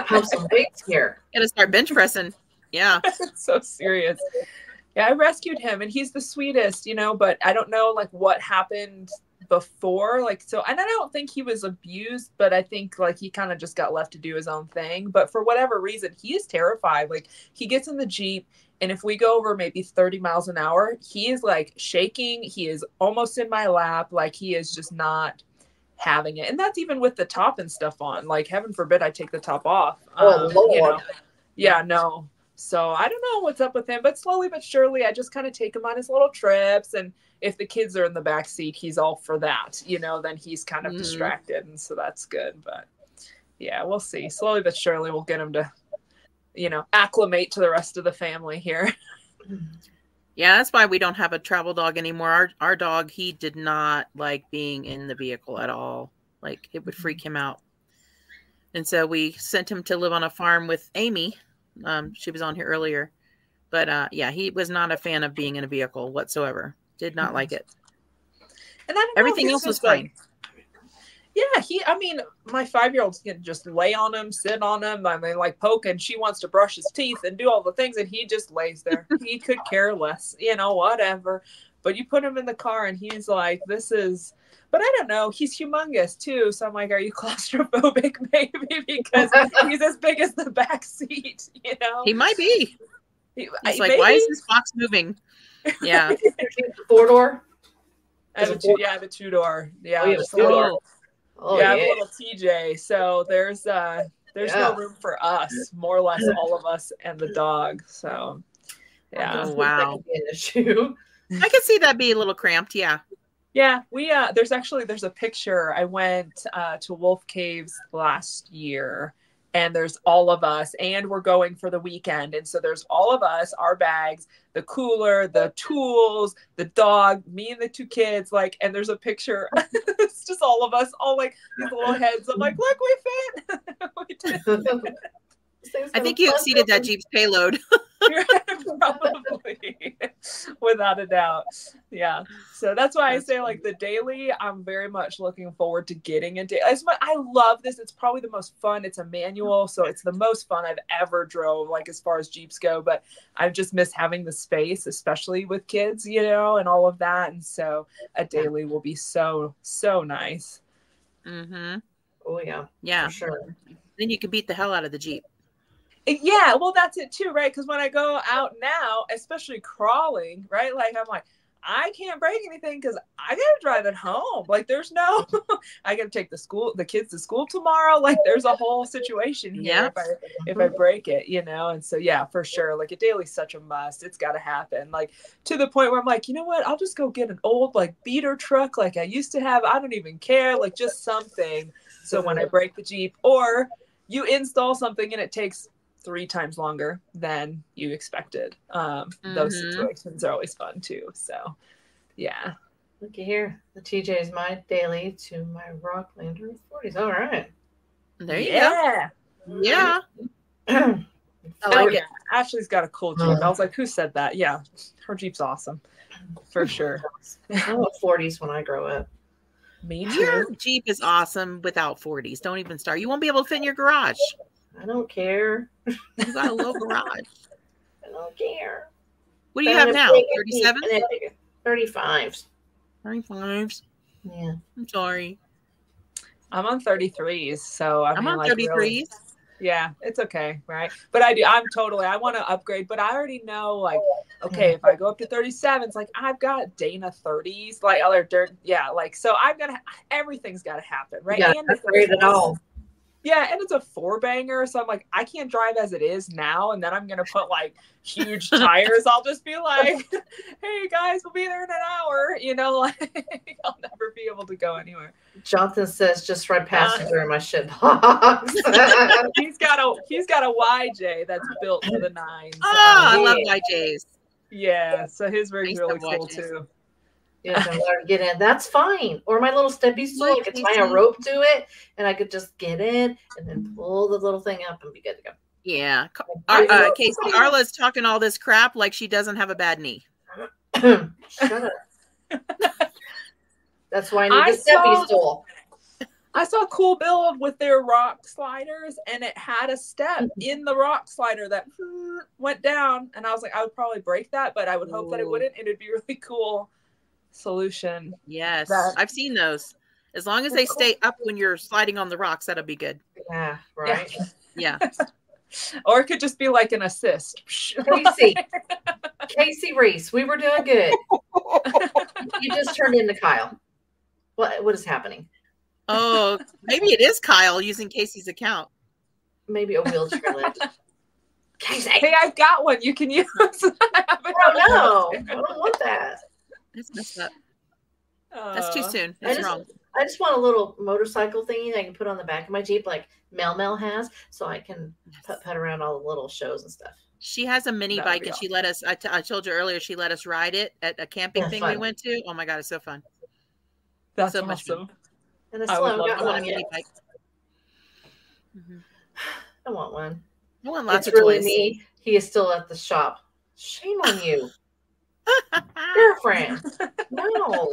pump some weights here. Gotta start bench pressing. Yeah. So serious. Yeah, I rescued him and he's the sweetest, you know, but I don't know like what happened before. Like, so, and I don't think he was abused, but I think like he kind of just got left to do his own thing. But for whatever reason, he is terrified. Like, he gets in the Jeep, and if we go over maybe 30 miles an hour, he is like shaking. He is almost in my lap. Like, he is just not having it. And that's even with the top and stuff on. Like, heaven forbid I take the top off. Oh, Lord. You know, yeah, no. So I don't know what's up with him, but slowly but surely, I just kind of take him on his little trips. And if the kids are in the back seat, he's all for that, you know, then he's kind of distracted. And so that's good. But yeah, we'll see. Slowly but surely, we'll get him to, you know, acclimate to the rest of the family here. Yeah, that's why we don't have a travel dog anymore. Our dog, he did not like being in the vehicle at all. Like, it would freak him out. And so we sent him to live on a farm with Amy. She was on here earlier. But yeah, he was not a fan of being in a vehicle whatsoever. Did not like it. And I don't know, everything else was fine. Yeah, I mean, my 5-year-old's can just lay on him, sit on him. I mean, like, poke, and she wants to brush his teeth and do all the things, and he just lays there. He could care less, you know, whatever. But you put him in the car, and he's like, this is, but I don't know. He's humongous, too. So I'm like, are you claustrophobic, maybe? Because he's as big as the back seat, you know? He might be. He's like, maybe? Why is this box moving? Yeah. 4-door? I have a 2-door. Yeah. Oh, you have a 2-door. Oh, yeah, I have a little TJ. So there's no room for us, more or less all of us and the dog. So yeah. Oh, wow. That could be an issue. I can see that be a little cramped. Yeah. Yeah. We there's a picture. I went to Wolf Caves last year, and there's all of us, and we're going for the weekend. And so there's all of us, our bags, the cooler, the tools, the dog, me and the 2 kids, like, and there's a picture. It's just all of us, all like these little heads. I'm like, look, we fit. We did. I think you exceeded that Jeep's payload. Probably, without a doubt. Yeah. So that's why I say, like, the daily, I'm very much looking forward to getting into. I love this. It's probably the most fun. It's a manual, so it's the most fun I've ever drove, like, as far as Jeeps go. But I just miss having the space, especially with kids, you know, and all of that. And so a daily will be so nice. Mm-hmm. Oh yeah. Yeah. For sure. Then you can beat the hell out of the Jeep. Yeah, well, that's it too, right? Because when I go out now, especially crawling, right? Like, I'm like, I can't break anything because I gotta drive it home. Like, there's no, I gotta take the kids to school tomorrow. Like, there's a whole situation here if I break it, you know. And so, yeah, for sure, like, a daily's such a must. It's got to happen. Like, to the point where I'm like, you know what? I'll just go get an old like beater truck like I used to have. I don't even care. Like, just something. So when I break the Jeep, or you install something and it takes 3 times longer than you expected. Those situations are always fun too. So yeah. Looky here. The TJ is my daily to my Rocklander 40s. All right. There you go. Yeah. I like it. Ashley's got a cool Jeep. I was like, who said that? Yeah. Her Jeep's awesome. For sure. I want 40s when I grow up. Me too. Your Jeep is awesome without 40s. Don't even start. You won't be able to fit in your garage. I don't care. You got a low garage. I don't care. What do you have now? 37? 35s. 35s. Yeah. I'm sorry. I'm on 33s. So I'm on 33s. Really, yeah, it's okay, right? But I want to upgrade, but I already know, like, okay, if I go up to 37s, like, I've got Dana 30s, like, other dirt, yeah, like, so everything's got to happen, right? You gotta upgrade it all. Yeah, and it's a 4-banger, so I'm like, I can't drive as it is now, and then I'm gonna put like huge tires. I'll just be like, "Hey guys, we'll be there in an hour." You know, like, I'll never be able to go anywhere. Jonathan says, "Just ride passenger in my shit box." he's got a YJ that's built for the 9s. I love YJs. Yeah, so his rig's really cool too. Yeah, I'm to get in. That's fine. Or my little steppy stool, I could tie a rope to it, and I could just get in and then pull the little thing up and be good to go. Yeah. Casey, Arla's talking all this crap like she doesn't have a bad knee. Shut up. That's why I need the steppy stool. I saw a cool build with their rock sliders, and it had a step in the rock slider that went down. And I was like, I would probably break that, but I would hope that it wouldn't. And it'd be a really cool solution. Yes, I've seen those. As long as they stay up when you're sliding on the rocks, that'll be good. Yeah, right. Yeah. Or it could just be like an assist. Casey Reese, we were doing good. You just turned into Kyle. What is happening? Oh, maybe it is Kyle using Casey's account. Maybe a wheelchair lift. Casey. Hey, I've got one you can use. I don't want that. That's messed up. That's too soon. It's wrong. I just want a little motorcycle thingy that I can put on the back of my Jeep like Mel has, so I can put around all the little shows and stuff. She has a mini bike, and she let us, I told you earlier, she let us ride it at a camping thing we went to. Oh my God, it's so fun. That's so awesome. much fun. And I want a mini bike. I want one. I want lots of really toys. Me. He is still at the shop. Shame on you. Girlfriend. No.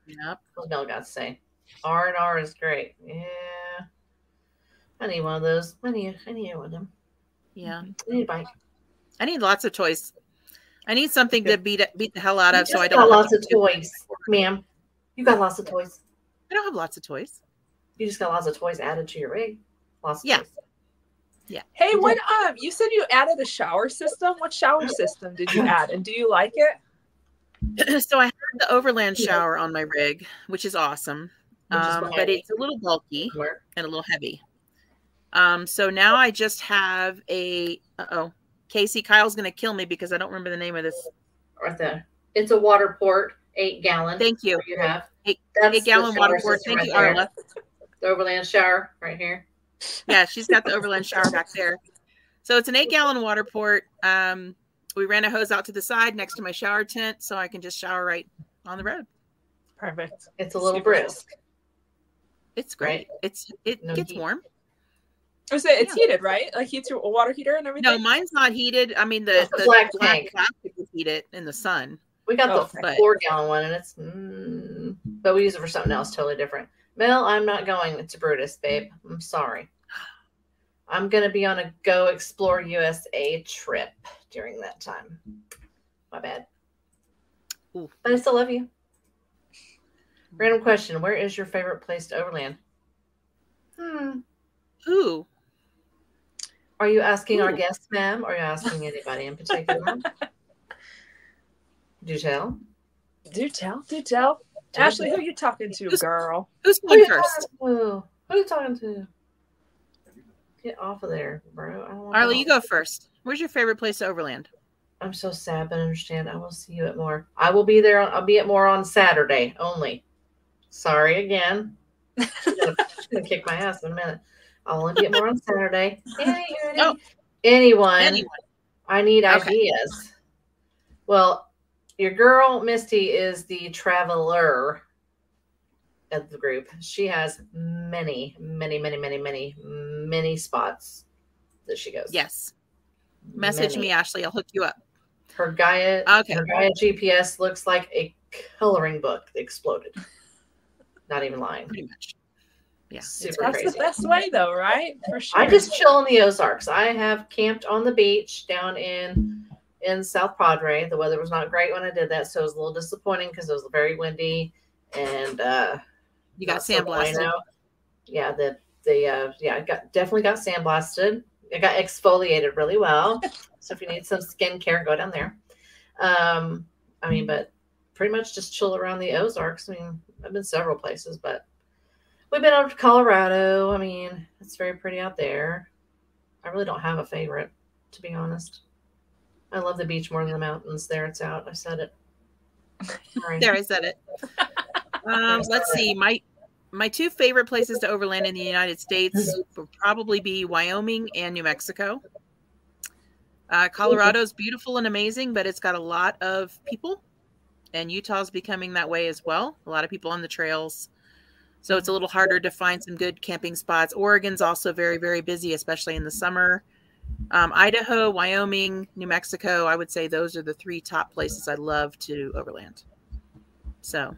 Yep. What Mel got to say? R&R is great. Yeah. I need one of those. I need one of them. Yeah. I need a bike. I need lots of toys. I need something to beat the hell out of, so I don't. Got lots of toys, ma'am. You got lots of toys. I don't have lots of toys. You just got lots of toys added to your rig. Lots of toys. Yeah. Hey, what you said you added a shower system. What shower system did you add, and do you like it? So I have the Overland shower on my rig, which is awesome, but it's a little bulky and a little heavy. So now I just have a. Casey, Kyle's going to kill me because I don't remember the name of this. Right there. It's a water port, 8-gallon. Thank you. You have 8-gallon water port. Thank you, Arla. The Overland shower right here. Yeah, she's got the Overland shower back there. So it's an 8-gallon water port. We ran a hose out to the side next to my shower tent, so I can just shower right on the road. Perfect. It's a little brisk. It's great. Right? It gets warm. It's heated, right? Like heats your water heater and everything. No, mine's not heated. I mean, the black tank is heated in the sun. We got the 4-gallon one, and it's but we use it for something else totally different. Mel, I'm not going to Brutus, babe. I'm sorry. I'm gonna be on a Go Explore USA trip during that time. My bad. Ooh. But I still love you. Random question: where is your favorite place to overland? Who? Are you asking our guests, ma'am, or are you asking anybody in particular? Do tell. Do tell. Ashley, who are you talking to, girl? Who's going first? Who are you talking to? Get off of there, bro. I don't want Arlie, you go first. Where's your favorite place to overland? I'm so sad, but I understand. I will see you at more. I will be there. I'll be at more on Saturday only. Sorry again. She's gonna kick my ass in a minute. I'll only be at more on Saturday. Anyone. I need ideas. Well, your girl Misty is the traveler of the group. She has many spots that she goes. Yes. Message me, Ashley. I'll hook you up. Her Gaia GPS looks like a coloring book that exploded. Not even lying. Pretty much. Yeah. Super crazy. That's the best way though, right? For sure. I just chill in the Ozarks. I have camped on the beach down in South Padre. The weather was not great when I did that, so it was a little disappointing because it was very windy and you got sandblasted. Yeah, definitely got sandblasted. It got exfoliated really well. So if you need some skincare, go down there. But pretty much just chill around the Ozarks. I mean, I've been several places, but we've been up to Colorado. I mean, it's very pretty out there. I really don't have a favorite, to be honest. I love the beach more than the mountains. There, it's out. I said it. Sorry. There, I said it. Let's see. My two favorite places to overland in the United States would probably be Wyoming and New Mexico. Colorado's beautiful and amazing, but it's got a lot of people, and Utah's becoming that way as well. A lot of people on the trails. So it's a little harder to find some good camping spots. Oregon's also very, very busy, especially in the summer. Idaho, Wyoming, New Mexico, I would say those are the three top places I love to overland. So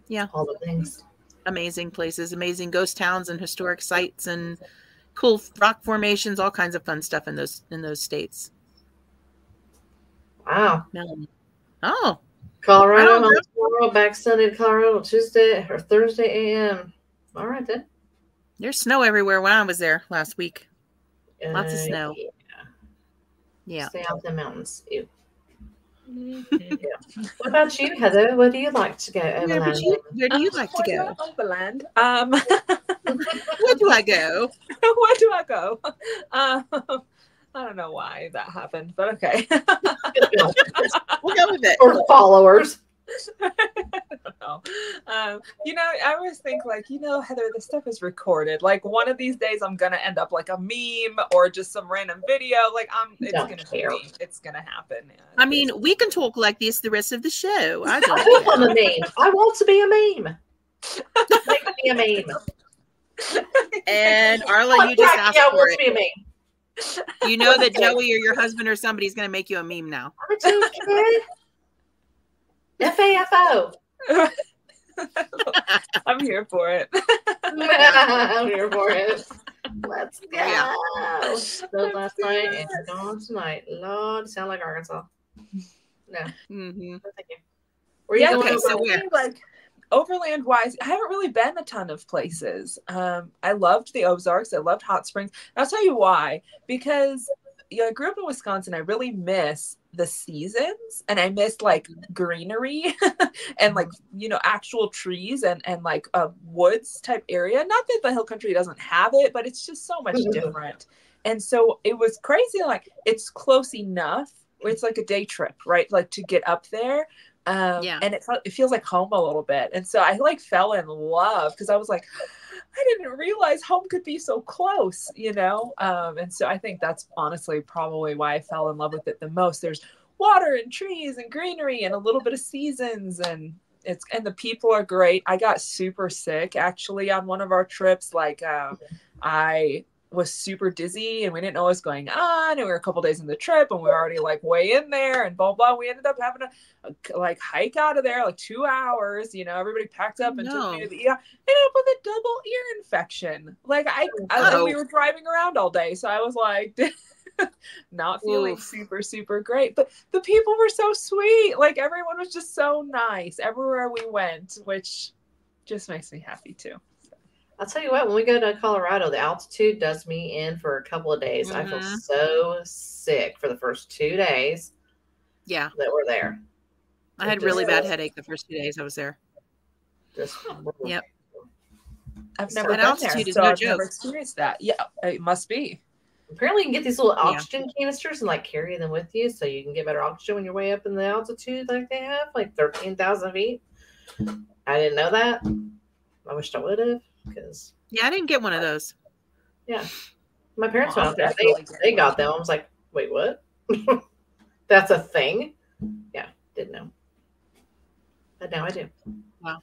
Yeah. All the things. Amazing places, amazing ghost towns and historic sites and cool rock formations, all kinds of fun stuff in those states. Wow. Melanie. Oh. Colorado, Wow. tomorrow, back Sunday to Colorado, Tuesday or Thursday a.m. All right then. There's snow everywhere when I was there last week. Lots of snow. Yeah. Stay out the mountains. Ew. Mm-hmm. Yeah. What about you, Heather? Where do you like to go? Where do you like to go? Overland. Where do I go? Where do I go? I don't know why that happened, but okay. We'll go with it. For followers. I don't know. I always think like, Heather, this stuff is recorded. Like one of these days I'm gonna end up like a meme or just some random video. Like it's gonna happen. Yeah. I mean, we can talk like this the rest of the show. I don't hope I'm a meme. I want to be a meme. Make me a meme. And Arla, you just asked for it. Be a meme. You know that Joey or your husband or somebody's going to make you a meme now. I don't care. FAFO. I'm here for it. I'm here for it. Let's go. Yeah. Those last night and gone tonight. Lord, sound like Arkansas. No. Mm-hmm. No, thank you. Where you going? So where? Like overland wise, I haven't really been a ton of places. I loved the Ozarks. I loved Hot Springs. And I'll tell you why. Because I grew up in Wisconsin. I really miss the seasons, and I miss like greenery and like actual trees and like a woods type area. Not that the hill country doesn't have it, but it's just so much different. And so it was crazy. Like it's close enough where it's like a day trip, right? Like to get up there. And it feels like home a little bit. And so I like fell in love because I was like, I didn't realize home could be so close, and so I think that's honestly probably why I fell in love with it the most. There's water and trees and greenery and a little bit of seasons, and the people are great. I got super sick actually on one of our trips. Like I was super dizzy and we didn't know what was going on, and we were a couple days in the trip and we were already like way in there and blah blah. We ended up having a like hike out of there like 2 hours. Everybody packed up and took me to the ended up with a double ear infection. Like and we were driving around all day, so I was like not feeling super super great. But the people were so sweet. Like everyone was just so nice everywhere we went, which just makes me happy too. I'll tell you what, when we go to Colorado, the altitude does me in for a couple of days. I feel so sick for the first 2 days. Yeah. That we're there. I had really bad headache the first 2 days I was there. Yep. I've never been there, so I've never experienced that. Yeah, it must be. Apparently you can get these little oxygen canisters and like carry them with you so you can get better oxygen when you're way up in the altitude like they have, like 13,000 feet. I didn't know that. I wished I would have. I didn't get one of those. Yeah, my parents went out there. They got them. I was like, wait, what? That's a thing? Yeah, didn't know. But now I do. Wow.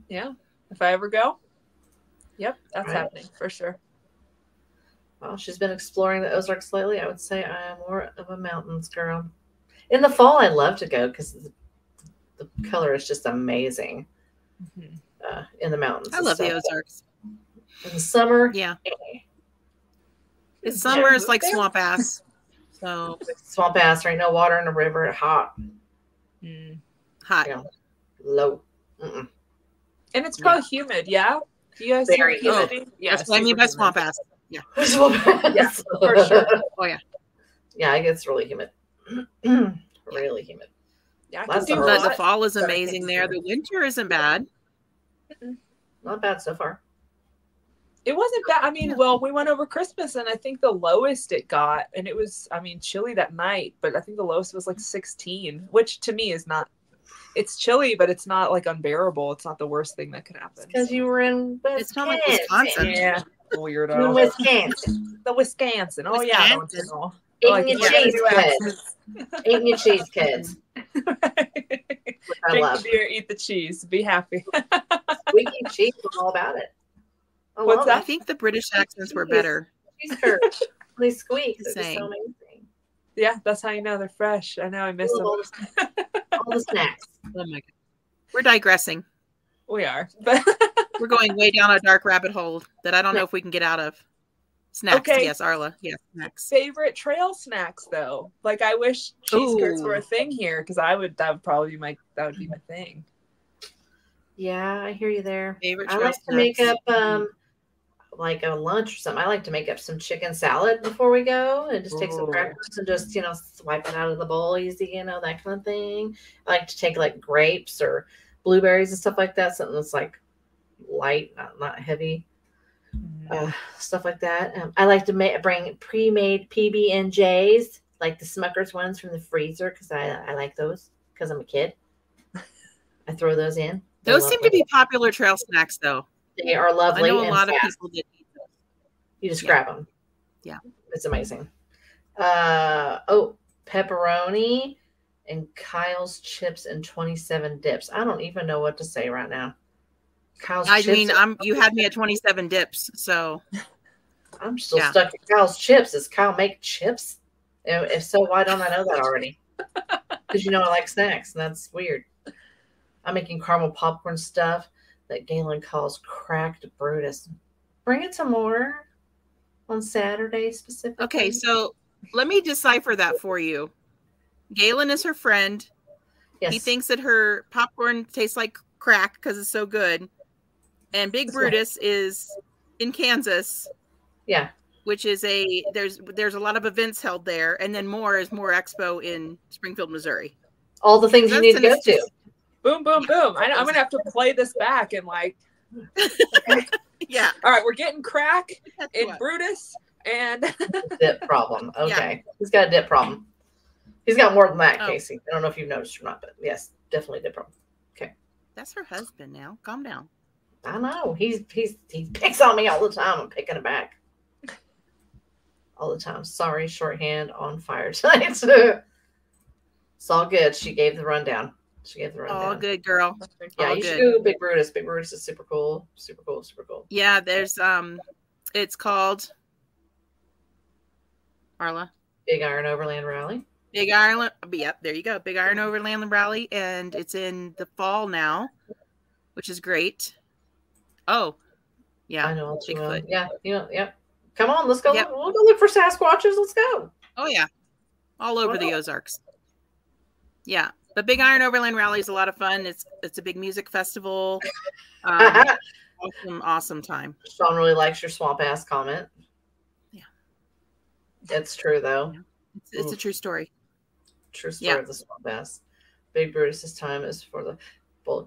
Yeah. If I ever go, yep, that's happening for sure. Well, she's been exploring the Ozarks lately. I would say I am more of a mountains girl. In the fall, I love to go because the color is just amazing. Mm-hmm. In the mountains. I love the Ozarks. In the summer. Yeah. It's summer is like swamp ass. So swamp ass, there ain't no water in the river, hot. Hot. Low. Mm-mm. And it's probably humid, yeah? Do you guys very humid? Yeah. That's what I mean by swamp ass. Yeah. Yeah, for sure. Oh yeah. Yeah, it gets really humid. Really humid. Yeah, the fall is amazing there. The winter isn't bad. Not bad so far. It wasn't bad. I mean, we went over Christmas and I think the lowest it got, and it was, chilly that night, but I think the lowest was like 16, which to me is not, it's chilly, but it's not like unbearable. It's not the worst thing that could happen. Because you were in Wisconsin. It's not like Wisconsin. Yeah. Weirdo. In Wisconsin. The Wisconsin. Oh, yeah. Eating your cheese, kids. Eating your cheese, kids. I Drink love the beer, eat the cheese, be happy. Squeaky cheese was all about it. What's that? I think the British accents were better. Cheese curds. They squeak. It's so amazing. Yeah, that's how you know they're fresh. I know I miss them. All the snacks. Oh my god. We're digressing. We are. But we're going way down a dark rabbit hole that I don't know if we can get out of. Snacks, okay. Yes, Arla. Yes, snacks. Favorite trail snacks though. Like I wish cheese curds were a thing here because that would probably be my thing. Yeah, I hear you there. Favorite I trail like to make snacks. up like a lunch or something. I like to make up some chicken salad before we go and just take some crackers and just, swipe it out of the bowl easy, that kind of thing. I like to take like grapes or blueberries and stuff like that. Something that's like light, not heavy. Stuff like that. I like to bring pre-made PB&Js, like the Smucker's ones from the freezer, because I like those because I'm a kid. I throw those in. Those seem to be popular trail snacks, though. They are lovely. I know a lot of people that eat those. You just grab them. Yeah. It's amazing. Pepperoni and Kyle's chips and 27 dips. I don't even know what to say right now. You had me at 27 dips, so I'm still stuck at Kyle's chips. Does Kyle make chips? If so, why don't I know that already? Because I like snacks, and that's weird. I'm making caramel popcorn stuff that Galen calls cracked Brutus. Bring it some more on Saturday specifically. Okay, so let me decipher that for you. Galen is her friend. Yes. He thinks that her popcorn tastes like crack because it's so good. And Big Brutus is in Kansas. Yeah. Which is there's a lot of events held there. And then More Expo in Springfield, Missouri. All the things you need to go to. Boom, boom, boom. I'm going to have to play this back and yeah. All right, we're getting crack in Brutus and dip problem. Okay. Yeah. He's got a dip problem. He's got more than that, Casey. I don't know if you've noticed or not, but yes, definitely a dip problem. Okay. That's her husband now. Calm down. I know. He picks on me all the time. I'm picking it back. All the time. Sorry, shorthand on fire tonight. It's all good. She gave the rundown. All good, girl. Yeah, you should go Big Brutus. Big Brutus is super cool. Super cool. Super cool. Yeah, there's it's called Arla. Big Iron Overland Rally. Big Iron. Yep, there you go. Big Iron Overland Rally, and it's in the fall now, which is great. Oh, yeah. I know. Bigfoot. Yeah. Yep. Come on, let's go. Yep. We'll go look for Sasquatches. Let's go. Oh yeah, all over the Ozarks. Yeah, but Big Iron Overland Rally is a lot of fun. It's a big music festival. Awesome time. Sean really likes your swamp ass comment. Yeah, it's true though. Yeah. It's a true story. True story of the swamp ass. Big Brutus's time is for the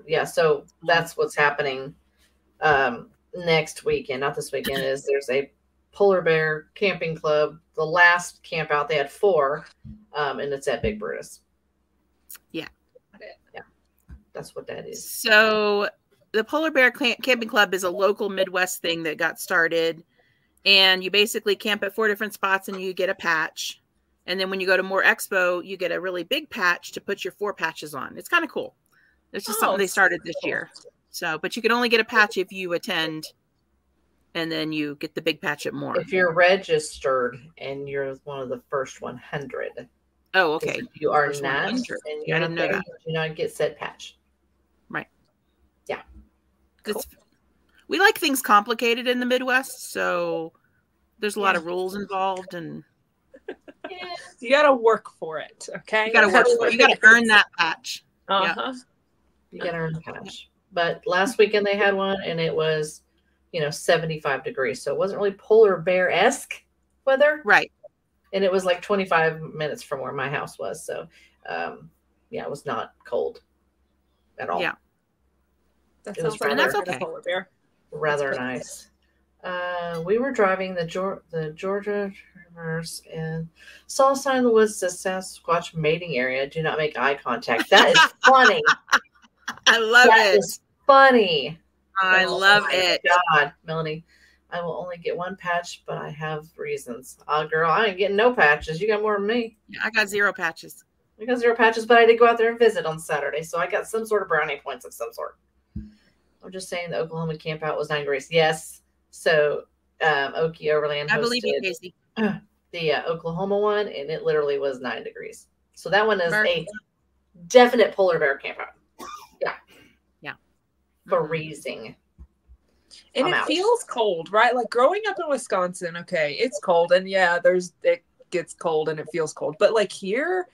yeah. So that's what's happening next weekend. Not this weekend. There's a Polar Bear Camping Club. The last camp out, they had 4, and it's at Big Brutus. Yeah. Yeah. That's what that is. So the Polar Bear Camping Club is a local Midwest thing that got started. And you basically camp at 4 different spots and you get a patch. And then when you go to More Expo, you get a really big patch to put your 4 patches on. It's kind of cool. It's just something they started this year. So, but you can only get a patch if you attend. And then you get the big patch at More. If you're registered and you're one of the first 100. Oh, okay. If you are not, and you're not there, you do not get said patch. Right. Yeah. Cool. We like things complicated in the Midwest, so there's a lot of rules involved, and you got to work for it. Okay. You got to work for it. You got to earn that patch. Yeah. You got to earn the patch. But last weekend they had one, and it was 75 degrees. So it wasn't really polar bear-esque weather. Right. And it was like 25 minutes from where my house was. So, it was not cold at all. Yeah. That sounds like that's okay. Polar bear. Rather nice. We were driving the Georgia Rivers and saw a sign in the woods that says Sasquatch mating area. Do not make eye contact. That is funny. I love it. That is funny. I love it. God, Melanie, I will only get 1 patch, but I have reasons. Girl, I ain't getting no patches. You got more than me. Yeah, I got 0 patches. I got 0 patches, but I did go out there and visit on Saturday, so I got some sort of brownie points of some sort. I'm just saying the Oklahoma camp out was 9 degrees. Yes. So Okie Overland hosted I believe you, Casey. The Oklahoma one, and it literally was 9 degrees. So that one is a definite polar bear camp out. Yeah. Yeah. freezing. And it feels cold, right? Like growing up in Wisconsin, okay, it's cold, and yeah, it gets cold and it feels cold, but like here,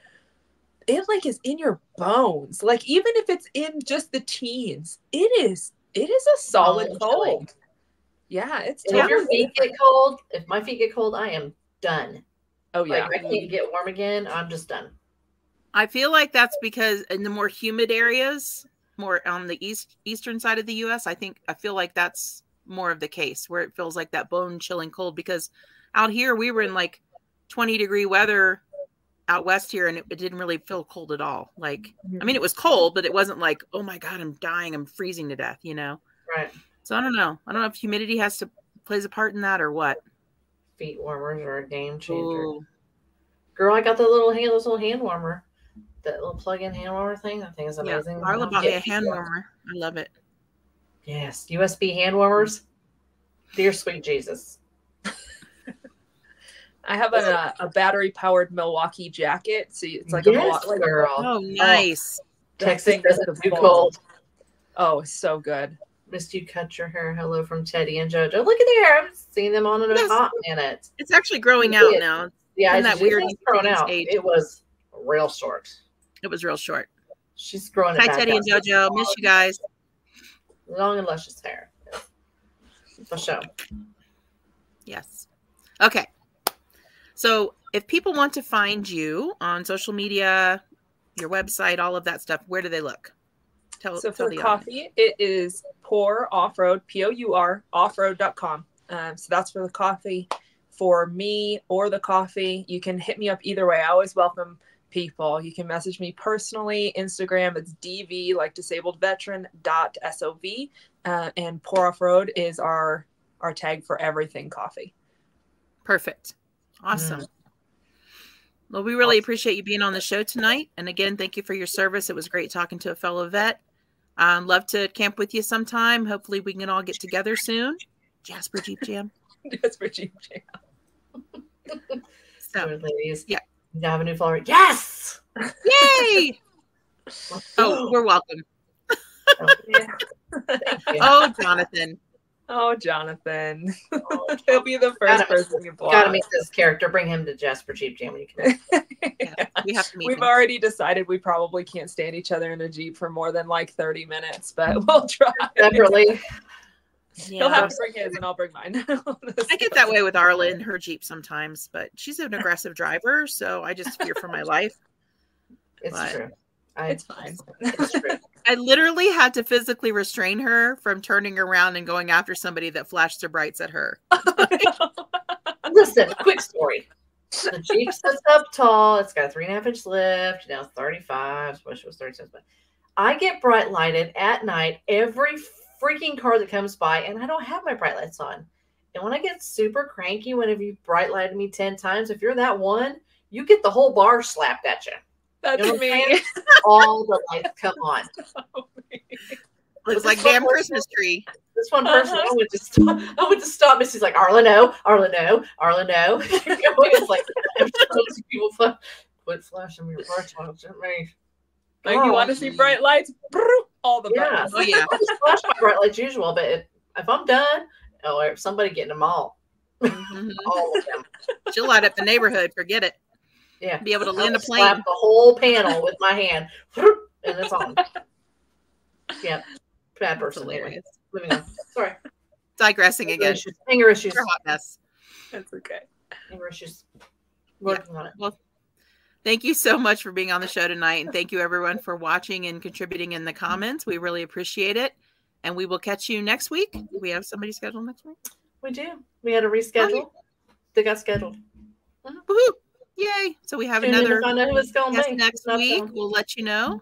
it like is in your bones. Like even if it's in just the teens, it is a solid cold. Yeah, it's totally. If your feet get cold, if my feet get cold, I am done. Oh yeah, like I can't get warm again. I'm just done. I feel like that's because in the more humid areas, more on the eastern side of the U.S., I feel like that's more of the case where it feels like that bone chilling cold, because out here we were in like 20-degree weather out west here, and it didn't really feel cold at all. Like, I mean, it was cold, but it wasn't like, oh my God, I'm dying, I'm freezing to death, you know? Right. So I don't know if humidity plays a part in that or what. Feet warmers are a game changer. Ooh. Girl, I got this little hand warmer. That little plug-in hand warmer thing. That thing is amazing. Yeah, Marla bought me a hand warmer. I love it. Yes, USB hand warmers. Dear sweet Jesus. I have a battery-powered Milwaukee jacket. So it's like a Milwaukee girl. Oh, nice. Texas doesn't too cold. Oh, so good. Missed you cut your hair. Hello from Teddy and JoJo. Look at there. I haven't seen them on in a hot minute. It's actually growing out now. Yeah, it's that weird growing out. Stage. It was real short. It was real short. She's growing it back. Hi, Teddy and JoJo. Miss you guys. Long and luscious hair. For sure. Yes. Okay. So if people want to find you on social media, your website, all of that stuff, where do they look? For the coffee, it is Pour Offroad, P-O-U-R, offroad.com. So that's for the coffee. For me or the coffee, you can hit me up either way. I always welcome people. You can message me personally. Instagram, it's DV, like disabled veteran.sov. And Pour Offroad is our tag for everything coffee. Perfect. Awesome. Well, we really appreciate you being on the show tonight. And again, thank you for your service. It was great talking to a fellow vet. Love to camp with you sometime. Hopefully we can all get together soon. Jasper Jeep Jam. Jasper Jeep Jam. So, ladies, yeah. You have a new follower. Yes! Yay! Oh, we're welcome. Oh, Jonathan. Oh, Jonathan. He'll be the first person you block. Gotta meet this character. Bring him to Jasper Jeep Jam when you can. Yeah, we have to meet him. Already decided we probably can't stand each other in a Jeep for more than like 30 minutes, but we'll try. Separately. Yeah. He'll have to bring his and I'll bring mine. I get that way with Arla in her Jeep sometimes, but she's an aggressive driver, so I just fear for my life. It's true. It's fine. It's true. I literally had to physically restrain her from turning around and going after somebody that flashed their brights at her. Listen, quick story. The Jeep sits up tall. It's got a 3.5-inch lift. You know, 35. I wish it was 36. But I get bright lighted at night every freaking car that comes by, and I don't have my bright lights on. And when I get super cranky, whenever you bright lighted me 10 times, if you're that one, you get the whole bar slapped at you. That's me. All the lights come on. Looks like damn Christmas tree. This one person, I went to stop. Missy's like, Arla, no, Arla, no, Arla, no. It's like, I'm supposed to people quit flashing your bright lights at me. Like, you want to see bright lights? All the buttons. Oh, yeah. I just flash my bright lights usual, but if I'm done, or if somebody getting them all. All of them. She'll light up the neighborhood. Forget it. Yeah. Be able to land a plane. Slap the whole panel with my hand. And it's on. Yeah. Bad person. Anyway. Moving on. Sorry. Digressing again. Anger issues. You're a hot mess. That's okay. Anger issues. Working on it. Well, thank you so much for being on the show tonight. And thank you everyone for watching and contributing in the comments. We really appreciate it. And we will catch you next week. Do we have somebody scheduled next week? We do. We had to reschedule. Oh, yeah. They got scheduled. Woohoo! Yay! So we have another guest next week. We'll let you know.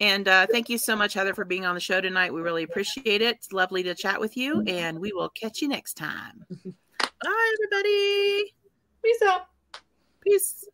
And thank you so much, Heather, for being on the show tonight. We really appreciate it. It's lovely to chat with you. And we will catch you next time. Bye, everybody. Peace out. Peace.